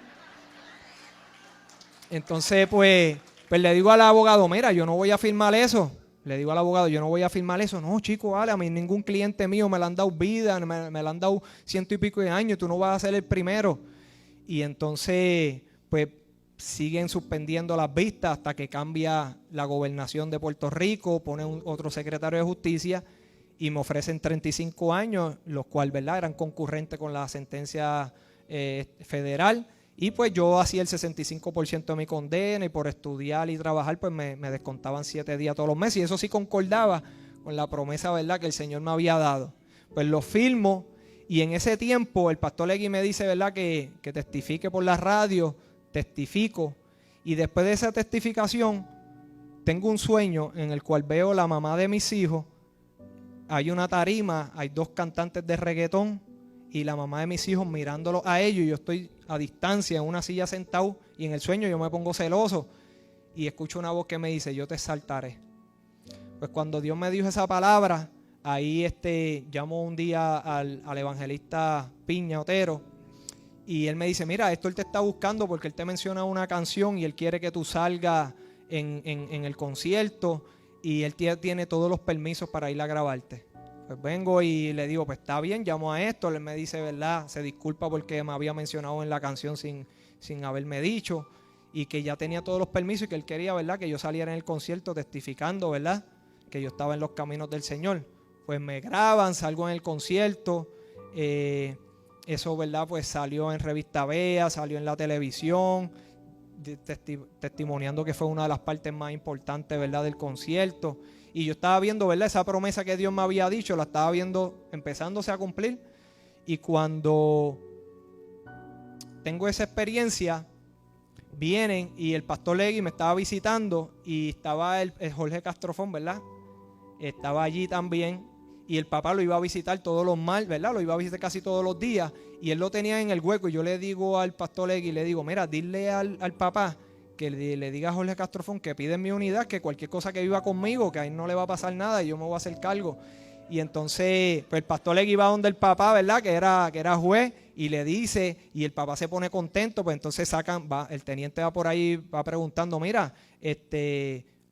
Entonces pues le digo al abogado, mira, yo no voy a firmar eso. Le digo al abogado, yo no voy a firmar eso. No, chico, vale, a mí ningún cliente mío me la han dado vida, me la han dado 100 y pico de años, tú no vas a ser el primero. Y entonces, pues, siguen suspendiendo las vistas hasta que cambia la gobernación de Puerto Rico, pone otro secretario de justicia y me ofrecen 35 años, los cuales, ¿verdad?, eran concurrentes con la sentencia federal. Y pues yo hacía el 65% de mi condena y por estudiar y trabajar pues me descontaban 7 días todos los meses y eso sí concordaba con la promesa, ¿verdad?, que el Señor me había dado. Pues lo firmo y en ese tiempo el pastor Legui me dice, ¿verdad?, que testifique por la radio, testifico y después de esa testificación tengo un sueño en el cual veo la mamá de mis hijos, hay una tarima, hay 2 cantantes de reggaetón y la mamá de mis hijos mirándolos a ellos y yo estoy a distancia en una silla sentado y en el sueño yo me pongo celoso y escucho una voz que me dice, yo te exaltaré. Pues cuando Dios me dijo esa palabra, ahí llamo un día al evangelista Piña Otero y él me dice, mira, esto él te está buscando porque él te menciona una canción y él quiere que tú salgas en el concierto y él tiene todos los permisos para ir a grabarte. Pues vengo y le digo, pues está bien, llamo a Héctor, él me dice, ¿verdad? Se disculpa porque me había mencionado en la canción sin haberme dicho y que ya tenía todos los permisos y que él quería, ¿verdad?, que yo saliera en el concierto testificando, ¿verdad?, que yo estaba en los caminos del Señor. Pues me graban, salgo en el concierto, eso, ¿verdad?, pues salió en Revista Vea, salió en la televisión, testimoniando que fue una de las partes más importantes, ¿verdad?, del concierto. Y yo estaba viendo, ¿verdad?, esa promesa que Dios me había dicho, la estaba viendo empezándose a cumplir. Y cuando tengo esa experiencia, vienen y el pastor Legui me estaba visitando y estaba el Jorge Castrofón, ¿verdad? Estaba allí también y el papá lo iba a visitar todos los martes, ¿verdad? Lo iba a visitar casi todos los días y él lo tenía en el hueco y yo le digo al pastor Legui, le digo, mira, dile al papá que le diga a Jorge Castrofón que pide mi unidad, que cualquier cosa que viva conmigo, que a él no le va a pasar nada y yo me voy a hacer cargo. Y entonces, pues el pastor Legui va donde el papá, ¿verdad?, que era juez, y le dice, y el papá se pone contento, pues entonces el teniente va por ahí, va preguntando, mira,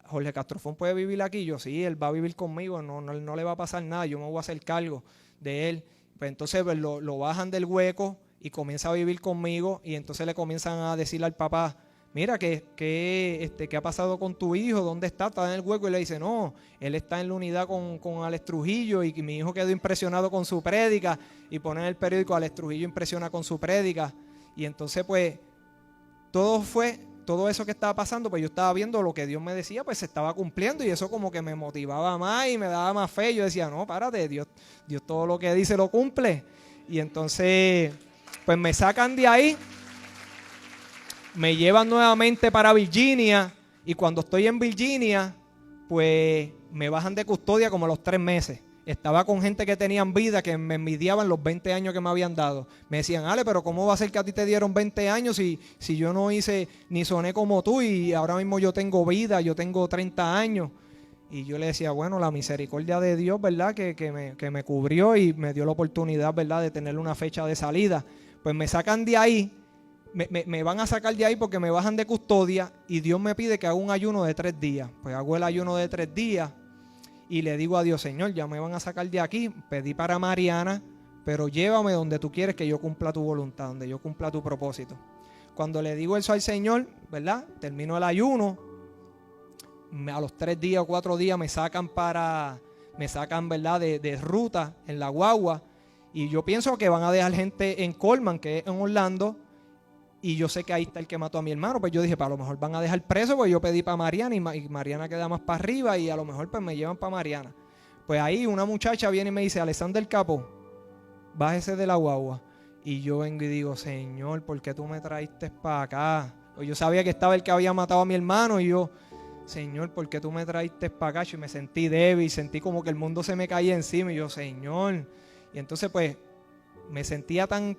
Jorge Castrofón puede vivir aquí. Yo, sí, él va a vivir conmigo, no le va a pasar nada, yo me voy a hacer cargo de él. Pues entonces pues, lo bajan del hueco y comienza a vivir conmigo, y entonces le comienzan a decirle al papá, mira, ¿qué ha pasado con tu hijo? ¿Dónde está? Está en el hueco. Y le dice, no, él está en la unidad con Alex Trujillo y mi hijo quedó impresionado con su prédica. Y pone en el periódico, Alex Trujillo impresiona con su prédica. Y entonces, pues, todo eso que estaba pasando, pues yo estaba viendo lo que Dios me decía, pues se estaba cumpliendo. Y eso como que me motivaba más y me daba más fe. Yo decía, no, párate, Dios todo lo que dice lo cumple. Y entonces, pues me sacan de ahí. Me llevan nuevamente para Virginia y cuando estoy en Virginia, pues me bajan de custodia como a los 3 meses. Estaba con gente que tenían vida, que me envidiaban los 20 años que me habían dado. Me decían, Ale, pero ¿cómo va a ser que a ti te dieron 20 años si yo no hice ni soné como tú y ahora mismo yo tengo vida, yo tengo 30 años? Y yo le decía, bueno, la misericordia de Dios, ¿verdad?, que me cubrió y me dio la oportunidad, ¿verdad?, de tener una fecha de salida. Pues me sacan de ahí. Me van a sacar de ahí porque me bajan de custodia y Dios me pide que haga un ayuno de 3 días. Pues hago el ayuno de 3 días y le digo a Dios, Señor, ya me van a sacar de aquí. Pedí para Mariana, pero llévame donde tú quieres que yo cumpla tu voluntad, donde yo cumpla tu propósito. Cuando le digo eso al Señor, ¿verdad?, termino el ayuno. A los 3 días o 4 días me sacan, ¿verdad?, de ruta en la guagua. Y yo pienso que van a dejar gente en Colman, que es en Orlando. Y yo sé que ahí está el que mató a mi hermano. Pues yo dije, pues a lo mejor van a dejar preso, pues yo pedí para Mariana y Mariana queda más para arriba y a lo mejor pues me llevan para Mariana. Pues ahí una muchacha viene y me dice, Alexander Capo, bájese de la guagua. Y yo vengo y digo, Señor, ¿por qué tú me traíste para acá? Pues yo sabía que estaba el que había matado a mi hermano y yo, Señor, ¿por qué tú me traíste para acá? Y me sentí débil, sentí como que el mundo se me caía encima y yo, Señor. Y entonces pues me sentía tan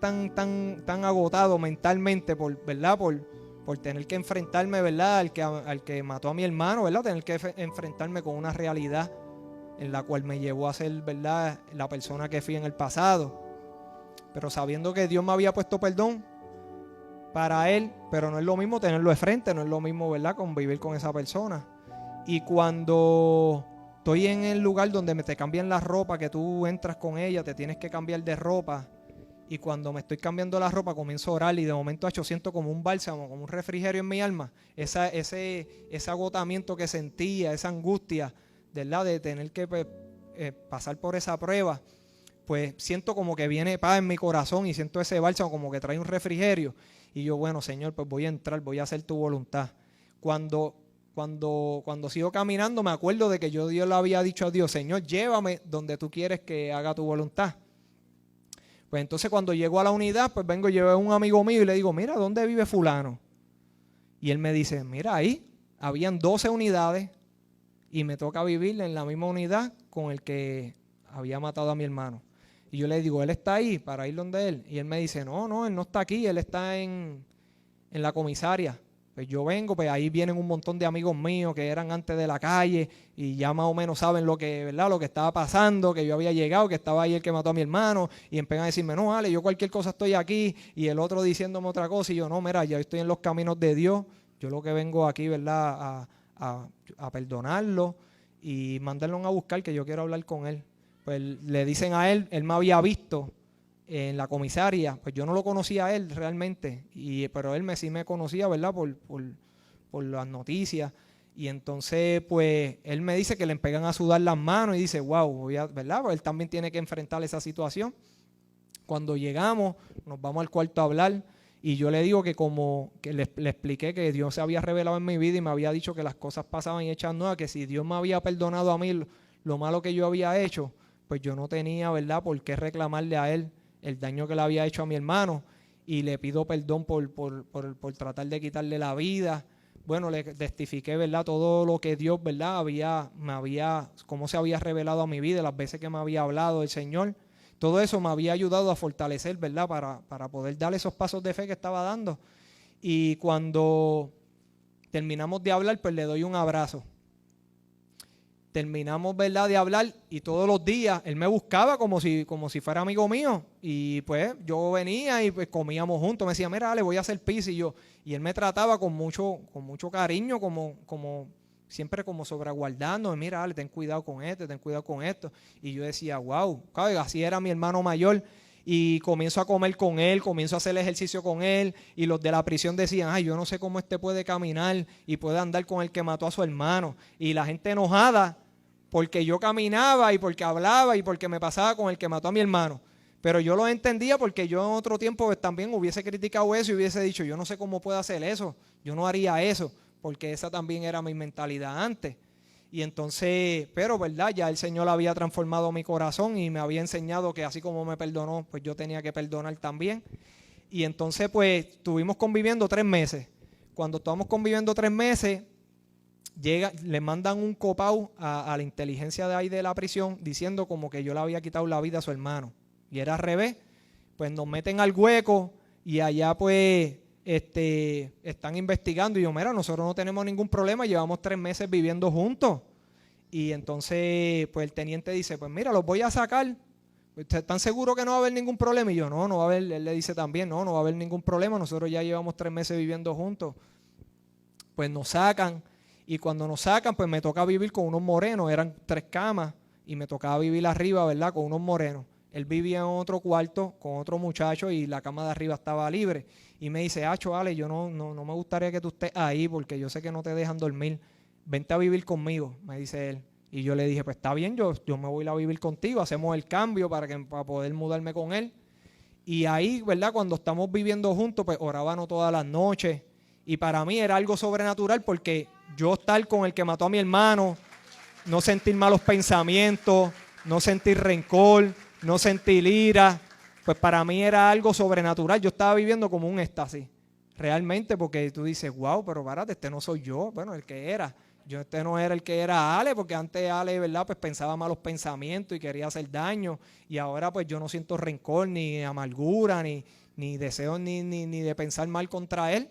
agotado mentalmente ¿verdad? Por tener que enfrentarme, ¿verdad? Al que mató a mi hermano, ¿verdad? Tener que enfrentarme con una realidad en la cual me llevó a ser, ¿verdad?, la persona que fui en el pasado. Pero sabiendo que Dios me había puesto perdón para él, pero no es lo mismo tenerlo de frente, no es lo mismo, ¿verdad?, convivir con esa persona. Y cuando estoy en el lugar donde te cambian la ropa, que tú entras con ella, te tienes que cambiar de ropa, y cuando me estoy cambiando la ropa comienzo a orar y de momento siento como un bálsamo, como un refrigerio en mi alma, ese agotamiento que sentía, esa angustia, ¿verdad?, de tener que pasar por esa prueba, pues siento como que viene paz en mi corazón y siento ese bálsamo como que trae un refrigerio. Y yo, bueno, Señor, pues voy a entrar, voy a hacer tu voluntad. Cuando sigo caminando me acuerdo de que Dios le había dicho a Dios, Señor, llévame donde tú quieres que haga tu voluntad. Pues entonces cuando llego a la unidad, pues vengo y llevo a un amigo mío y le digo, mira, ¿dónde vive fulano? Y él me dice, mira, ahí habían 12 unidades y me toca vivir en la misma unidad con el que había matado a mi hermano. Y yo le digo, ¿él está ahí para ir donde él? Y él me dice, no, él no está aquí, él está en la comisaria. Pues yo vengo, pues ahí vienen un montón de amigos míos que eran antes de la calle y ya más o menos saben lo que, ¿verdad?, lo que estaba pasando, que yo había llegado, que estaba ahí el que mató a mi hermano, y empiezan a decirme, no, Ale, yo cualquier cosa estoy aquí, y el otro diciéndome otra cosa, y yo, no, mira, ya estoy en los caminos de Dios, yo lo que vengo aquí, ¿verdad?, a perdonarlo y mandarlo a buscar, que yo quiero hablar con él. Pues le dicen a él, él me había visto en la comisaria, pues yo no lo conocía a él realmente, pero él sí me conocía, ¿verdad?, por las noticias. Y entonces pues él me dice que le pegan a sudar las manos y dice, wow, ¿verdad?, pues él también tiene que enfrentar esa situación. Cuando llegamos, nos vamos al cuarto a hablar y yo le digo que como que le expliqué que Dios se había revelado en mi vida y me había dicho que las cosas pasaban y hechas nuevas, que si Dios me había perdonado a mí lo malo que yo había hecho, pues yo no tenía, ¿verdad?, por qué reclamarle a él el daño que le había hecho a mi hermano, y le pido perdón por tratar de quitarle la vida. Bueno, le testifiqué, ¿verdad?, todo lo que Dios, ¿verdad?, cómo se había revelado a mi vida, las veces que me había hablado el Señor. Todo eso me había ayudado a fortalecer, ¿verdad?, para poder dar esos pasos de fe que estaba dando. Y cuando terminamos de hablar, pues le doy un abrazo. Terminamos, ¿verdad?, de hablar y todos los días él me buscaba como si fuera amigo mío, y pues yo venía y pues comíamos juntos. Me decía, mira, le voy a hacer pizza, y él me trataba con mucho cariño, como siempre como sobreguardándome, mira, Ale, ten cuidado con esto, ten cuidado con esto. Y yo decía, wow, así era mi hermano mayor. Y comienzo a comer con él, comienzo a hacer ejercicio con él, y los de la prisión decían, ay, yo no sé cómo puede caminar y puede andar con el que mató a su hermano. Y la gente enojada porque yo caminaba y porque hablaba y porque me pasaba con el que mató a mi hermano. Pero yo lo entendía porque yo en otro tiempo pues, también hubiese criticado eso y hubiese dicho, yo no sé cómo puede hacer eso, yo no haría eso, porque esa también era mi mentalidad antes. Y entonces, pero verdad, ya el Señor había transformado mi corazón y me había enseñado que así como me perdonó, pues yo tenía que perdonar también. Y entonces pues estuvimos conviviendo 3 meses. Cuando estábamos conviviendo 3 meses, le mandan un copao a la inteligencia de ahí de la prisión diciendo como que yo le había quitado la vida a su hermano. Y era al revés. Pues nos meten al hueco y allá pues están investigando. Y yo, mira, nosotros no tenemos ningún problema, llevamos 3 meses viviendo juntos. Y entonces pues el teniente dice, pues mira, los voy a sacar. ¿Están seguros que no va a haber ningún problema? Y yo, no va a haber. Él le dice también, no va a haber ningún problema, nosotros ya llevamos 3 meses viviendo juntos. Pues nos sacan. Y cuando nos sacan, pues me toca vivir con unos morenos. Eran 3 camas y me tocaba vivir arriba, ¿verdad?, con unos morenos. Él vivía en otro cuarto con otro muchacho y la cama de arriba estaba libre. Y me dice, Ale, yo no me gustaría que tú estés ahí porque yo sé que no te dejan dormir. Vente a vivir conmigo, me dice él. Y yo le dije, pues está bien, yo me voy a vivir contigo. Hacemos el cambio para poder mudarme con él. Y ahí, ¿verdad?, cuando estamos viviendo juntos, pues orábamos todas las noches. Y para mí era algo sobrenatural porque yo estar con el que mató a mi hermano, no sentir malos pensamientos, no sentir rencor, no sentir ira, pues para mí era algo sobrenatural. Yo estaba viviendo como un éxtasis, realmente, porque tú dices, wow, pero párate, no soy yo, bueno, el que era. Yo no era el que era Ale, porque antes Ale, ¿verdad? Pues pensaba malos pensamientos y quería hacer daño. Y ahora pues yo no siento rencor, ni amargura, ni deseo ni de pensar mal contra él.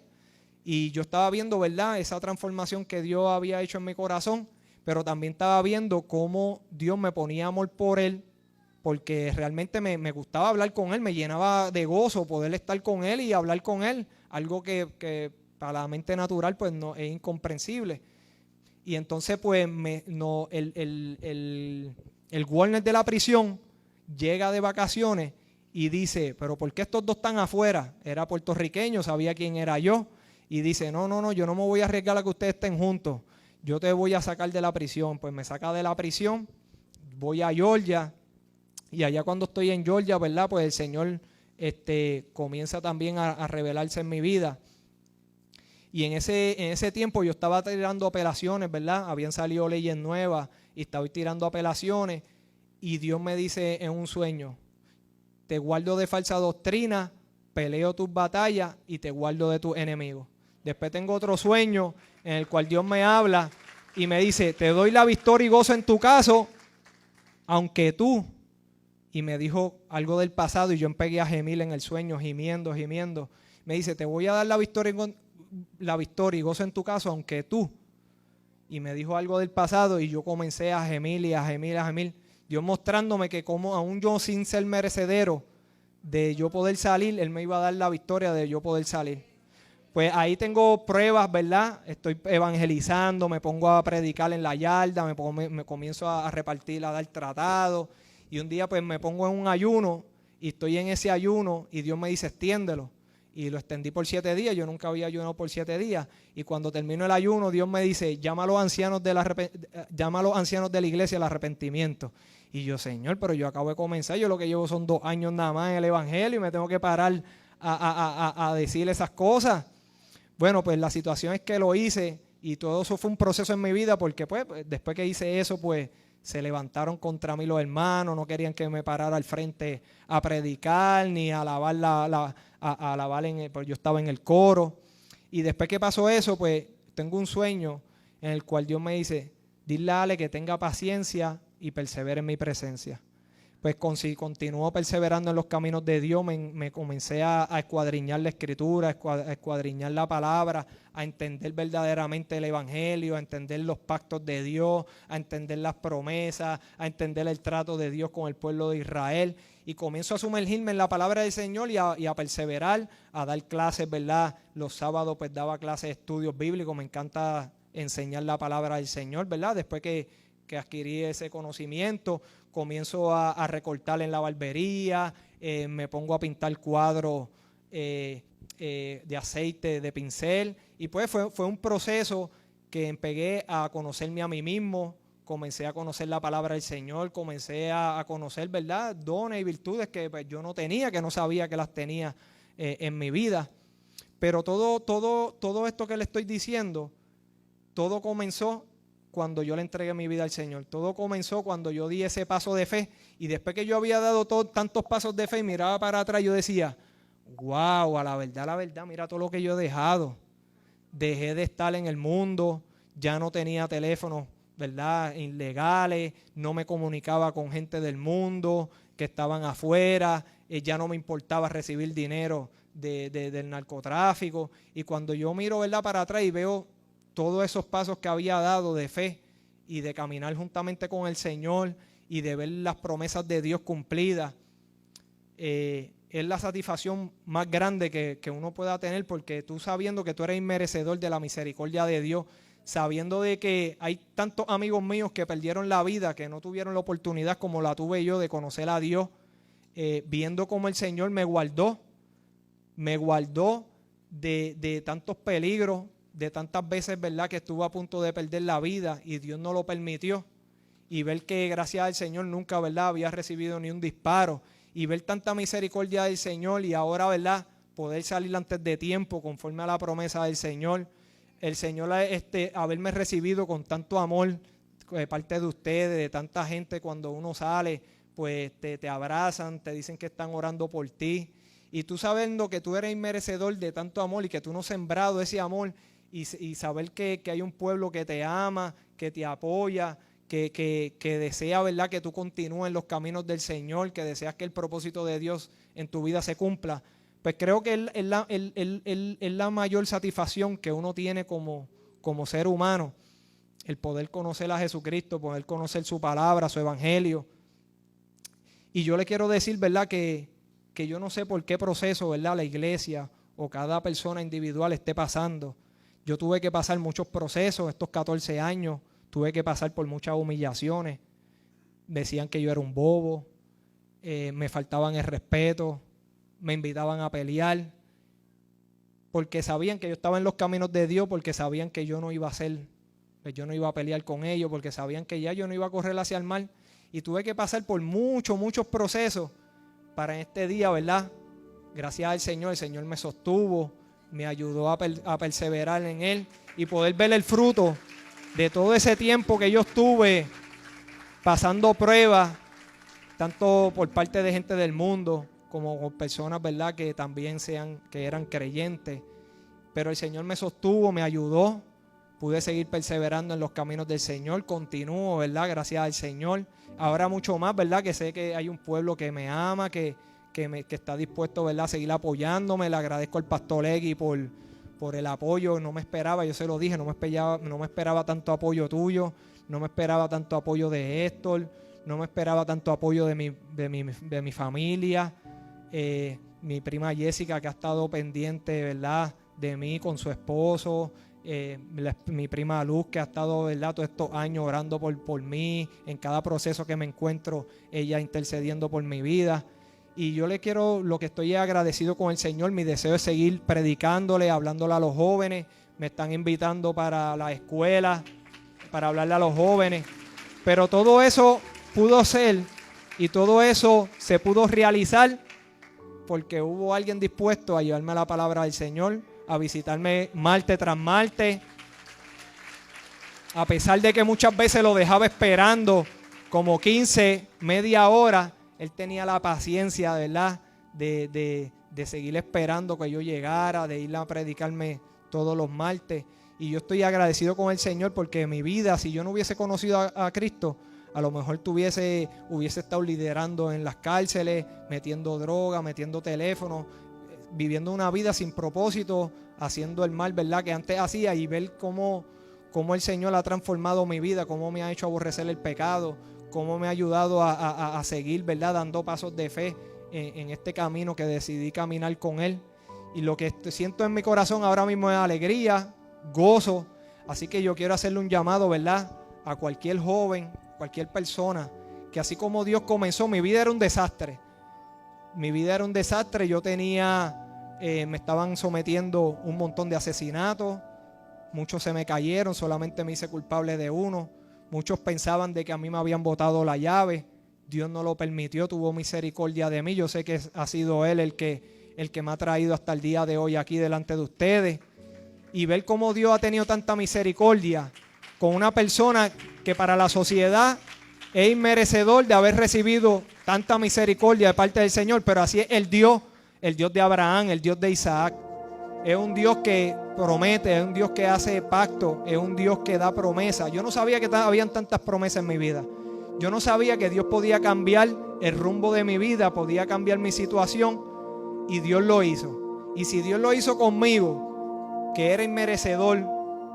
Y yo estaba viendo, ¿verdad? Esa transformación que Dios había hecho en mi corazón, pero también estaba viendo cómo Dios me ponía amor por él, porque realmente me gustaba hablar con él, me llenaba de gozo poder estar con él y hablar con él, algo que para la mente natural pues no es incomprensible. Y entonces pues el Warner de la prisión llega de vacaciones y dice, pero ¿por qué estos dos están afuera? Era puertorriqueño, sabía quién era yo, y dice, no, yo no me voy a arriesgar a que ustedes estén juntos, yo te voy a sacar de la prisión. Pues me saca de la prisión, voy a Georgia, y allá cuando estoy en Georgia, ¿verdad? Pues el Señor comienza también a revelarse en mi vida. Y en ese tiempo yo estaba tirando apelaciones, ¿verdad? Habían salido leyes nuevas y estaba tirando apelaciones. Y Dios me dice en un sueño, te guardo de falsa doctrina, peleo tus batallas y te guardo de tus enemigos. Después tengo otro sueño en el cual Dios me habla y me dice, te doy la victoria y gozo en tu caso, aunque tú... Y me dijo algo del pasado y yo empecé a gemir en el sueño, gimiendo. Me dice, te voy a dar la victoria y gozo en tu caso, aunque tú. Y me dijo algo del pasado y yo comencé a gemir y a gemir. Dios mostrándome que como aún yo sin ser merecedero de yo poder salir, Él me iba a dar la victoria de yo poder salir. Pues ahí tengo pruebas, ¿verdad? Estoy evangelizando, me pongo a predicar en la yarda, me comienzo a repartir, a dar tratados. Y un día pues me pongo en un ayuno y estoy en ese ayuno y Dios me dice extiéndelo. Y lo extendí por 7 días, yo nunca había ayunado por 7 días. Y cuando termino el ayuno, Dios me dice, llama a los ancianos de la iglesia al arrepentimiento. Y yo, Señor, pero yo acabo de comenzar, yo lo que llevo son 2 años nada más en el evangelio y me tengo que parar a decir esas cosas. Bueno, pues la situación es que lo hice y todo eso fue un proceso en mi vida porque pues después que hice eso, pues se levantaron contra mí los hermanos, no querían que me parara al frente a predicar ni a alabar pues yo estaba en el coro. Y después que pasó eso, pues tengo un sueño en el cual Dios me dice, dile a Ale que tenga paciencia y persevere en mi presencia. Pues continuó perseverando en los caminos de Dios, me comencé a escuadriñar la escritura, a escuadriñar la palabra, a entender verdaderamente el evangelio, a entender los pactos de Dios, a entender las promesas, a entender el trato de Dios con el pueblo de Israel. Y comienzo a sumergirme en la palabra del Señor y a perseverar, a dar clases, ¿verdad? Los sábados pues daba clases de estudios bíblicos, me encanta enseñar la palabra del Señor, ¿verdad? Después que adquirí ese conocimiento, comienzo a recortar en la barbería, me pongo a pintar cuadros de aceite, de pincel, y pues fue un proceso que empecé a conocerme a mí mismo, comencé a conocer la palabra del Señor, comencé a conocer, ¿verdad?, dones y virtudes que pues, yo no tenía, que no sabía que las tenía en mi vida. Pero todo esto que le estoy diciendo, todo comenzó cuando yo le entregué mi vida al Señor. Todo comenzó cuando yo di ese paso de fe. Y después que yo había dado tantos pasos de fe y miraba para atrás, yo decía, wow, a la verdad, mira todo lo que yo he dejado. Dejé de estar en el mundo, ya no tenía teléfonos, ¿verdad?, ilegales, no me comunicaba con gente del mundo que estaban afuera, ya no me importaba recibir dinero del narcotráfico. Y cuando yo miro, ¿verdad?, para atrás y veo todos esos pasos que había dado de fe y de caminar juntamente con el Señor y de ver las promesas de Dios cumplidas, es la satisfacción más grande que uno pueda tener, porque tú sabiendo que tú eres inmerecedor de la misericordia de Dios, sabiendo de que hay tantos amigos míos que perdieron la vida, que no tuvieron la oportunidad como la tuve yo de conocer a Dios, viendo cómo el Señor me guardó de tantos peligros, de tantas veces, ¿verdad?, que estuve a punto de perder la vida y Dios no lo permitió, y ver que gracias al Señor nunca, ¿verdad?, había recibido ni un disparo, y ver tanta misericordia del Señor y ahora, ¿verdad?, poder salir antes de tiempo conforme a la promesa del Señor, el Señor haberme recibido con tanto amor de parte de ustedes, de tanta gente. Cuando uno sale, pues te abrazan, te dicen que están orando por ti, y tú sabiendo que tú eres inmerecedor de tanto amor y que tú no has sembrado ese amor, y saber que hay un pueblo que te ama, que te apoya, que desea, ¿verdad?, que tú continúes en los caminos del Señor, que deseas que el propósito de Dios en tu vida se cumpla, pues creo que es la mayor satisfacción que uno tiene como ser humano, el poder conocer a Jesucristo, poder conocer su palabra, su evangelio. Y yo le quiero decir, ¿verdad?, que yo no sé por qué proceso, ¿verdad?, la iglesia o cada persona individual esté pasando. Yo tuve que pasar muchos procesos estos 14 años, tuve que pasar por muchas humillaciones. Decían que yo era un bobo, me faltaban el respeto, me invitaban a pelear, porque sabían que yo estaba en los caminos de Dios, porque sabían que yo no iba a pelear con ellos, porque sabían que ya yo no iba a correr hacia el mal. Y tuve que pasar por muchos procesos para en este día, ¿verdad? Gracias al Señor, el Señor me sostuvo, me ayudó a perseverar en Él y poder ver el fruto de todo ese tiempo que yo estuve pasando pruebas, tanto por parte de gente del mundo como por personas, ¿verdad?, que también que eran creyentes. Pero el Señor me sostuvo, me ayudó, pude seguir perseverando en los caminos del Señor, continúo, ¿verdad?, gracias al Señor. Ahora mucho más, ¿verdad?, que sé que hay un pueblo que me ama, que está dispuesto, ¿verdad?, a seguir apoyándome. Le agradezco al pastor Egui por el apoyo. No me esperaba, yo se lo dije, no me esperaba tanto apoyo tuyo, no me esperaba tanto apoyo de Héctor, no me esperaba tanto apoyo de mi familia, mi prima Jessica, que ha estado pendiente, ¿verdad?, de mí con su esposo, mi prima Luz, que ha estado, ¿verdad?, todos estos años orando por mí, en cada proceso que me encuentro, ella intercediendo por mi vida. Y yo lo que estoy agradecido con el Señor, mi deseo es seguir predicándole, hablándole a los jóvenes. Me están invitando para la escuela, para hablarle a los jóvenes. Pero todo eso pudo ser y todo eso se pudo realizar porque hubo alguien dispuesto a llevarme la palabra del Señor, a visitarme martes tras martes. A pesar de que muchas veces lo dejaba esperando como 15, media hora, él tenía la paciencia, ¿verdad?, de seguir esperando que yo llegara, de ir a predicarme todos los martes. Y yo estoy agradecido con el Señor porque mi vida, si yo no hubiese conocido a Cristo, a lo mejor hubiese estado liderando en las cárceles, metiendo droga, metiendo teléfono, viviendo una vida sin propósito, haciendo el mal, ¿verdad?, que antes hacía, y ver cómo el Señor ha transformado mi vida, cómo me ha hecho aborrecer el pecado, cómo me ha ayudado a seguir, ¿verdad?, dando pasos de fe en este camino que decidí caminar con Él. Y lo que siento en mi corazón ahora mismo es alegría, gozo. Así que yo quiero hacerle un llamado, ¿verdad?, a cualquier joven, cualquier persona, que así como Dios comenzó, mi vida era un desastre. Mi vida era un desastre. Yo me estaban sometiendo un montón de asesinatos. Muchos se me cayeron, solamente me hice culpable de uno. Muchos pensaban de que a mí me habían botado la llave. Dios no lo permitió, tuvo misericordia de mí. Yo sé que ha sido Él el que me ha traído hasta el día de hoy aquí delante de ustedes. Y ver cómo Dios ha tenido tanta misericordia con una persona que para la sociedad es inmerecedor de haber recibido tanta misericordia de parte del Señor, pero así es el Dios de Abraham, el Dios de Isaac. Es un Dios que promete, es un Dios que hace pacto, es un Dios que da promesas. Yo no sabía que habían tantas promesas en mi vida. Yo no sabía que Dios podía cambiar el rumbo de mi vida, podía cambiar mi situación, y Dios lo hizo. Y si Dios lo hizo conmigo, que era inmerecedor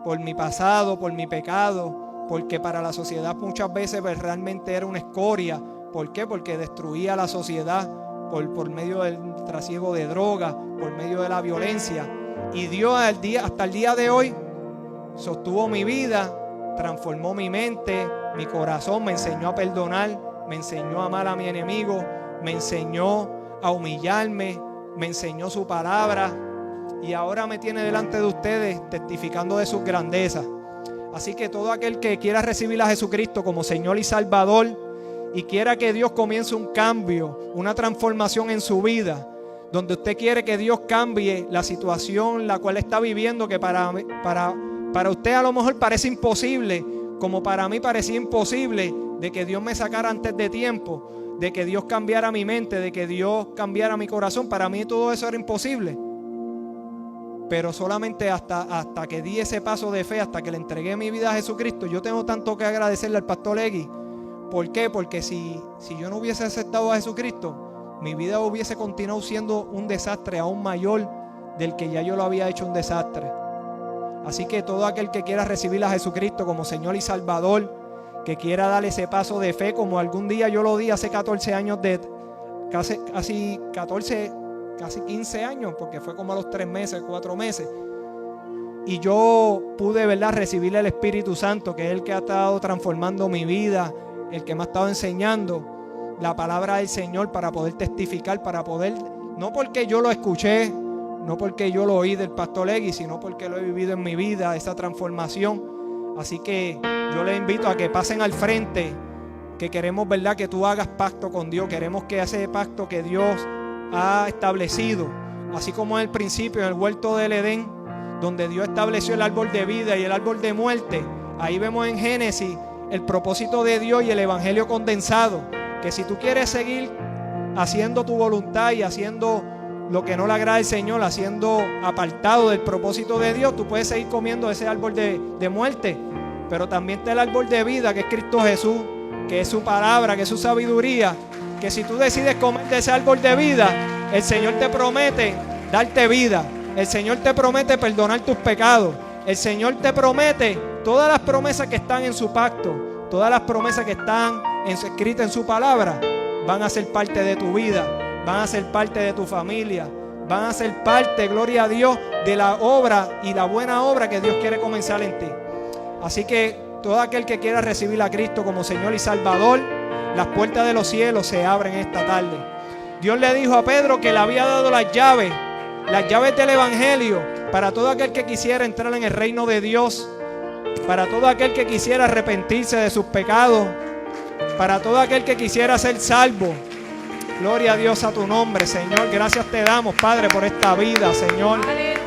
por mi pasado, por mi pecado, porque para la sociedad muchas veces realmente era una escoria. ¿Por qué? Porque destruía la sociedad por medio del trasiego de drogas, por medio de la violencia. Y Dios hasta el día de hoy sostuvo mi vida, transformó mi mente, mi corazón, me enseñó a perdonar, me enseñó a amar a mi enemigo, me enseñó a humillarme, me enseñó su palabra, y ahora me tiene delante de ustedes testificando de sus grandezas. Así que todo aquel que quiera recibir a Jesucristo como Señor y Salvador y quiera que Dios comience un cambio, una transformación en su vida, donde usted quiere que Dios cambie la situación la cual está viviendo, que para usted a lo mejor parece imposible, como para mí parecía imposible, de que Dios me sacara antes de tiempo, de que Dios cambiara mi mente, de que Dios cambiara mi corazón. Para mí todo eso era imposible. pero solamente hasta que di ese paso de fe, hasta que le entregué mi vida a Jesucristo, yo tengo tanto que agradecerle al pastor Egui. ¿Por qué? Porque si yo no hubiese aceptado a Jesucristo, mi vida hubiese continuado siendo un desastre aún mayor del que ya yo lo había hecho un desastre. Así que todo aquel que quiera recibir a Jesucristo como Señor y Salvador, que quiera darle ese paso de fe, como algún día yo lo di hace 14 años, casi 15 años, porque fue como a los 3 meses, 4 meses. Y yo pude, ¿verdad?, recibir el Espíritu Santo, que es el que ha estado transformando mi vida, el que me ha estado enseñando la palabra del Señor para poder testificar, para poder, no porque yo lo escuché, no porque yo lo oí del pastor Egui, sino porque lo he vivido en mi vida, esa transformación. Así que yo les invito a que pasen al frente, que queremos, ¿verdad?, que tú hagas pacto con Dios. Queremos que ese pacto que Dios ha establecido, así como en el principio en el huerto del Edén, donde Dios estableció el árbol de vida y el árbol de muerte. Ahí vemos en Génesis el propósito de Dios y el evangelio condensado, que si tú quieres seguir haciendo tu voluntad y haciendo lo que no le agrada al Señor, haciendo apartado del propósito de Dios, tú puedes seguir comiendo ese árbol de muerte, pero también está el árbol de vida, que es Cristo Jesús, que es su palabra, que es su sabiduría, que si tú decides comer de ese árbol de vida, el Señor te promete darte vida, el Señor te promete perdonar tus pecados, el Señor te promete todas las promesas que están en su pacto, todas las promesas que están escritas en su palabra, van a ser parte de tu vida, van a ser parte de tu familia, van a ser parte, gloria a Dios, de la obra y la buena obra que Dios quiere comenzar en ti. Así que todo aquel que quiera recibir a Cristo como Señor y Salvador, las puertas de los cielos se abren esta tarde. Dios le dijo a Pedro que le había dado las llaves del evangelio para todo aquel que quisiera entrar en el reino de Dios, para todo aquel que quisiera arrepentirse de sus pecados, para todo aquel que quisiera ser salvo. Gloria a Dios, a tu nombre, Señor. Gracias te damos, Padre, por esta vida, Señor.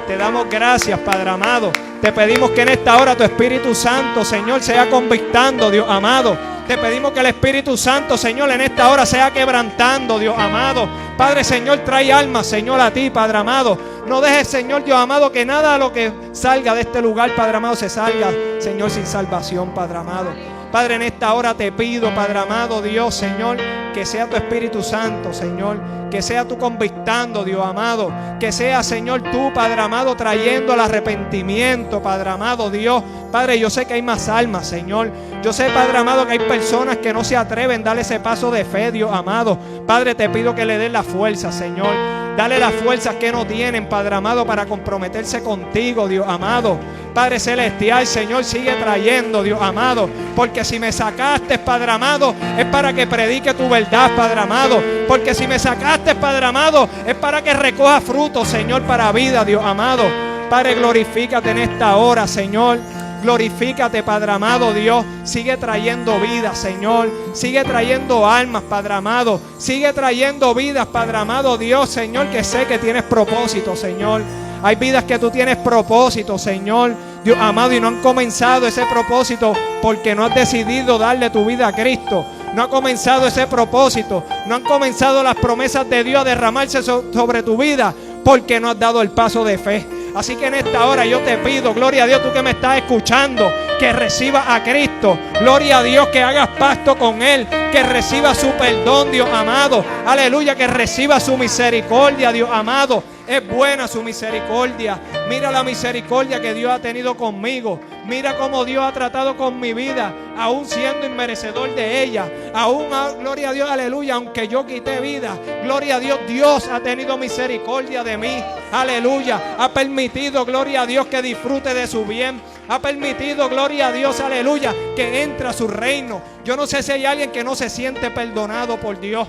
Te damos gracias, Padre amado. Te pedimos que en esta hora tu Espíritu Santo, Señor, sea convictando, Dios amado. Te pedimos que el Espíritu Santo, Señor, en esta hora sea quebrantando, Dios amado. Padre, Señor, trae almas, Señor, a ti, Padre amado. No dejes, Señor, Dios amado, que nada de lo que salga de este lugar, Padre amado, se salga, Señor, sin salvación, Padre amado. Padre, en esta hora te pido, Padre amado, Dios, Señor, que sea tu Espíritu Santo, Señor, que sea tú convictando, Dios amado, que sea, Señor, tú, Padre amado, trayendo el arrepentimiento, Padre amado, Dios. Padre, yo sé que hay más almas, Señor. Yo sé, Padre amado, que hay personas que no se atreven a dar ese paso de fe, Dios amado. Padre, te pido que le des la fuerza, Señor. Dale las fuerzas que no tienen, Padre amado, para comprometerse contigo, Dios amado. Padre celestial, Señor, sigue trayendo, Dios amado, porque si me sacaste, Padre amado, es para que predique tu verdad, Padre amado, porque si me sacaste, Padre amado, es para que recoja frutos, Señor, para vida, Dios amado. Padre, glorifícate en esta hora, Señor. Glorifícate, Padre amado, Dios. Sigue trayendo vida, Señor. Sigue trayendo almas, Padre amado. Sigue trayendo vidas, Padre amado, Dios, Señor, que sé que tienes propósito, Señor. Hay vidas que tú tienes propósito, Señor, Dios amado, y no han comenzado ese propósito porque no has decidido darle tu vida a Cristo. No ha comenzado ese propósito. No han comenzado las promesas de Dios a derramarse sobre tu vida porque no has dado el paso de fe. Así que en esta hora yo te pido, gloria a Dios, tú que me estás escuchando, que recibas a Cristo. Gloria a Dios, que hagas pacto con Él, que reciba su perdón, Dios amado. Aleluya, que reciba su misericordia, Dios amado. Es buena su misericordia. Mira la misericordia que Dios ha tenido conmigo. Mira cómo Dios ha tratado con mi vida, aún siendo inmerecedor de ella. Aún, gloria a Dios, aleluya, aunque yo quité vida, gloria a Dios, Dios ha tenido misericordia de mí. Aleluya, ha permitido, gloria a Dios, que disfrute de su bien. Ha permitido, gloria a Dios, aleluya, que entre a su reino. Yo no sé si hay alguien que no se siente perdonado por Dios.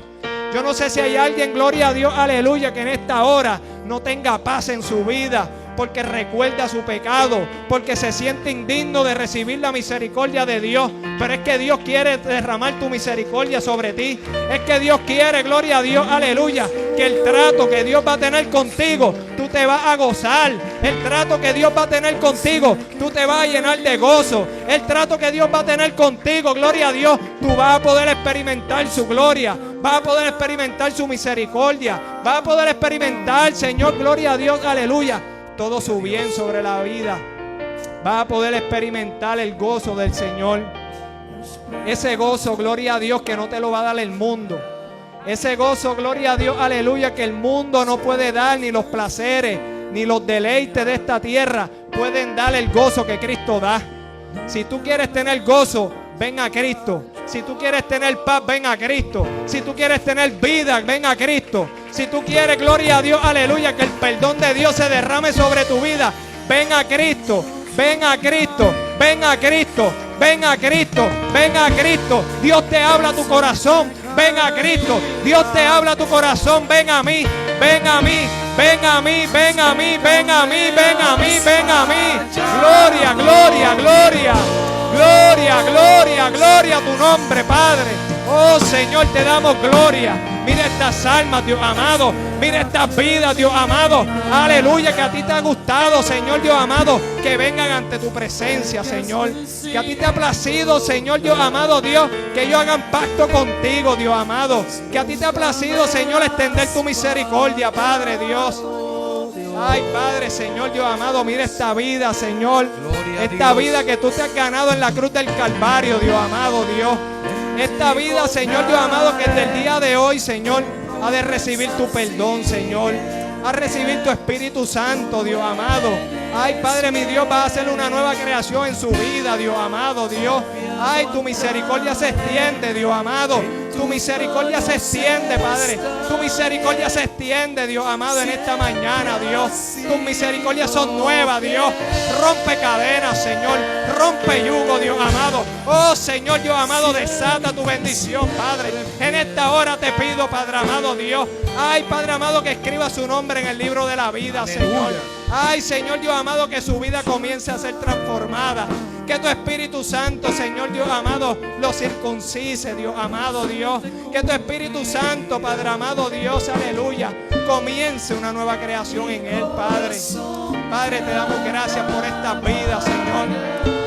Yo no sé si hay alguien, gloria a Dios, aleluya, que en esta hora no tenga paz en su vida, porque recuerda su pecado, porque se siente indigno de recibir la misericordia de Dios. Pero es que Dios quiere derramar tu misericordia sobre ti. Es que Dios quiere, gloria a Dios, aleluya, que el trato que Dios va a tener contigo, tú te vas a gozar. El trato que Dios va a tener contigo, tú te vas a llenar de gozo. El trato que Dios va a tener contigo, gloria a Dios, tú vas a poder experimentar su gloria. Vas a poder experimentar su misericordia. Vas a poder experimentar, Señor, gloria a Dios, aleluya, todo su bien sobre la vida. Vas a poder experimentar el gozo del Señor. Ese gozo, gloria a Dios, que no te lo va a dar el mundo. Ese gozo, gloria a Dios, aleluya, que el mundo no puede dar, ni los placeres, ni los deleites de esta tierra pueden dar el gozo que Cristo da. Si tú quieres tener gozo, ven a Cristo. Si tú quieres tener paz, ven a Cristo. Si tú quieres tener vida, ven a Cristo. Si tú quieres, gloria a Dios, aleluya, que el perdón de Dios se derrame sobre tu vida, ven a Cristo. Ven a Cristo, ven a Cristo, ven a Cristo, ven a Cristo. Dios te habla a tu corazón, ven a Cristo. Dios te habla a tu corazón, ven a mí, ven a mí, ven a mí, ven a mí, ven a mí, ven a mí, ven a mí. Gloria, gloria, gloria, gloria, gloria, gloria a tu nombre, Padre. Oh Señor, te damos gloria. Mira estas almas, Dios amado. Mira estas vidas, Dios amado. Aleluya, que a ti te ha gustado, Señor Dios amado, que vengan ante tu presencia, Señor. Que a ti te ha placido, Señor Dios amado, Dios, que ellos hagan pacto contigo, Dios amado. Que a ti te ha placido, Señor, extender tu misericordia, Padre Dios. Ay, Padre, Señor Dios amado, mira esta vida, Señor. Esta vida que tú te has ganado en la cruz del Calvario, Dios amado, Dios. Esta vida, Señor Dios amado, que desde el día de hoy, Señor, ha de recibir tu perdón, Señor. A recibir tu Espíritu Santo, Dios amado. Ay, Padre, mi Dios, va a hacer una nueva creación en su vida, Dios amado, Dios. Ay, tu misericordia se extiende, Dios amado. Tu misericordia se extiende, Padre. Tu misericordia se extiende, Dios amado, en esta mañana, Dios. Tus misericordias son nuevas, Dios. Rompe cadenas, Señor. Rompe yugo, Dios amado. Oh, Señor, Dios amado, desata tu bendición, Padre. En esta hora te pido, Padre amado, Dios. Ay, Padre amado, que escriba su nombre en el libro de la vida, Señor. Ay, Señor Dios amado, que su vida comience a ser transformada. Que tu Espíritu Santo, Señor Dios amado, lo circuncise, Dios amado, Dios. Que tu Espíritu Santo, Padre amado, Dios, aleluya, comience una nueva creación en él, Padre. Padre, te damos gracias por esta vida, Señor.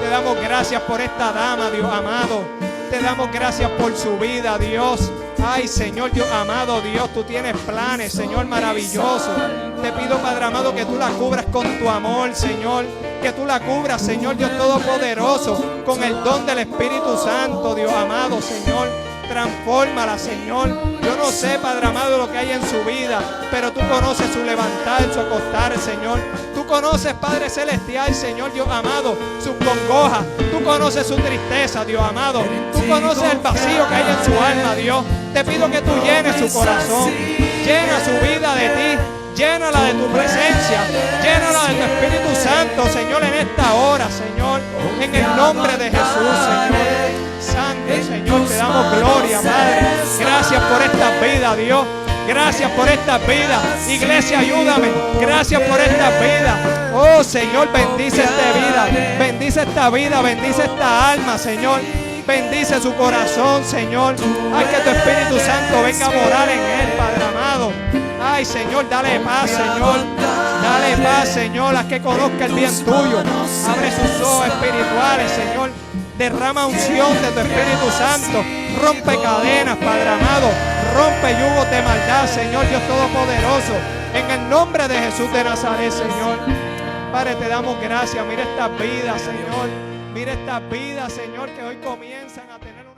Te damos gracias por esta dama, Dios amado. Te damos gracias por su vida, Dios. Ay, Señor Dios amado, Dios, tú tienes planes, Señor, maravillosos. Te pido, Padre amado, que tú la cubras con tu amor, Señor. Que tú la cubras, Señor Dios Todopoderoso, con el don del Espíritu Santo, Dios amado, Señor. Transfórmala, Señor. Yo no sé, Padre amado, lo que hay en su vida, pero tú conoces su levantar, su acostar, Señor. Tú conoces, Padre celestial, Señor Dios amado, sus congojas. Tú conoces su tristeza, Dios amado. Tú conoces el vacío que hay en su alma, Dios. Te pido que tú llenes su corazón. Llena su vida de ti. Llénala de tu presencia. Llénala de tu Espíritu Santo, Señor, en esta hora, Señor. En el nombre de Jesús, Señor. Santo, Señor, te damos gloria, Padre. Gracias por esta vida, Dios. Gracias por esta vida. Iglesia, ayúdame. Gracias por esta vida. Oh, Señor, bendice esta vida. Bendice esta vida. Bendice esta alma, Señor. Bendice su corazón, Señor. Haz que tu Espíritu Santo venga a morar en él, Padre amado. Ay, Señor, dale paz, Señor. Dale paz, Señor. Haz que conozca el bien tuyo. Abre sus ojos espirituales, Señor. Derrama unción de tu Espíritu Santo. Rompe cadenas, Padre amado. Rompe yugos de maldad, Señor Dios Todopoderoso. En el nombre de Jesús de Nazaret, Señor. Padre, te damos gracias. Mira estas vidas, Señor. Mira estas vidas, Señor, que hoy comienzan a tener